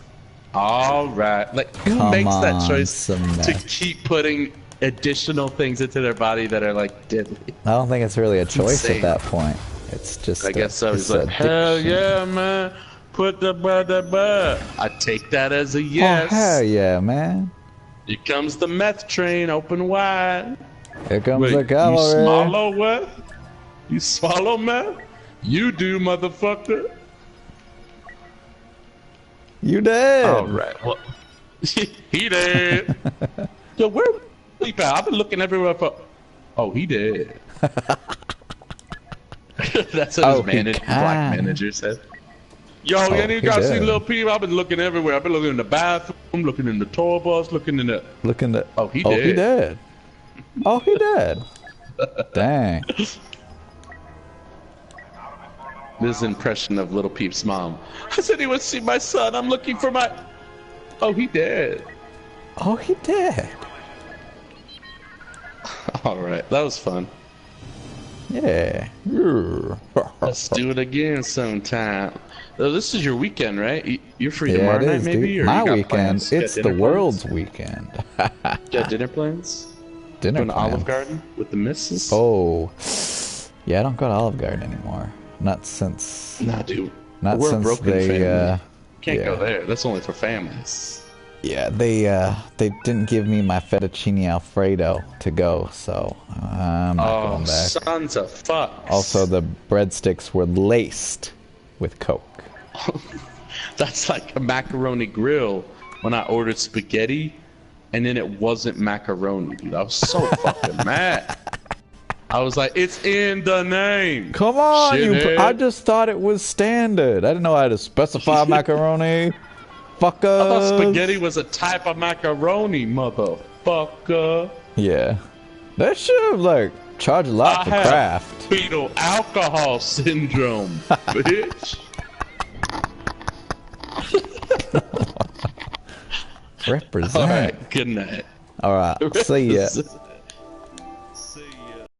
All right. Like, who makes that choice to keep putting additional things into their body that are like deadly? I don't think it's really a choice at that point. It's just. I guess so. He's like, hell yeah, man. Put the butt. I take that as a yes. Oh, hell yeah, man. Here comes the meth train, open wide. Here comes the cavalry. You swallow what? You swallow meth? You do, motherfucker. You dead. All right. Well, he dead. Yo, where sleep at? I've been looking everywhere for. Oh, he dead. That's what his black manager said. Yo, you guys see Lil Peep? I've been looking everywhere. I've been looking in the bathroom, looking in the tour bus, looking in the. Oh, he dead. He dead. Oh, he dead. Dang. This impression of Lil Peep's mom. Has anyone seen my son? I'm looking for my. Oh, he dead. Oh, he dead. All right, that was fun. Yeah. Let's do it again sometime. Oh, this is your weekend, right? You're free tomorrow night, maybe? Dude. My weekend. It's the world's weekend. You got dinner plans? Dinner plans? Olive Garden with the missus? Oh. Yeah, I don't go to Olive Garden anymore. Not since. Nah, dude. Not We're since a broken they. Family. Can't go there. That's only for families. Yeah, they didn't give me my fettuccine alfredo to go, so I'm not going back. Sons of fuck. Also, the breadsticks were laced with Coke. That's like a macaroni grill when I ordered spaghetti and then it wasn't macaroni, dude. I was so fucking mad. I was like, it's in the name. Come on, shithead. I just thought it was standard. I didn't know how to specify macaroni. Fucker. I thought spaghetti was a type of macaroni, motherfucker. Yeah. They should have, like, charged a lot for craft. Fetal alcohol syndrome, bitch. Represent. All right, good night. All right, see ya.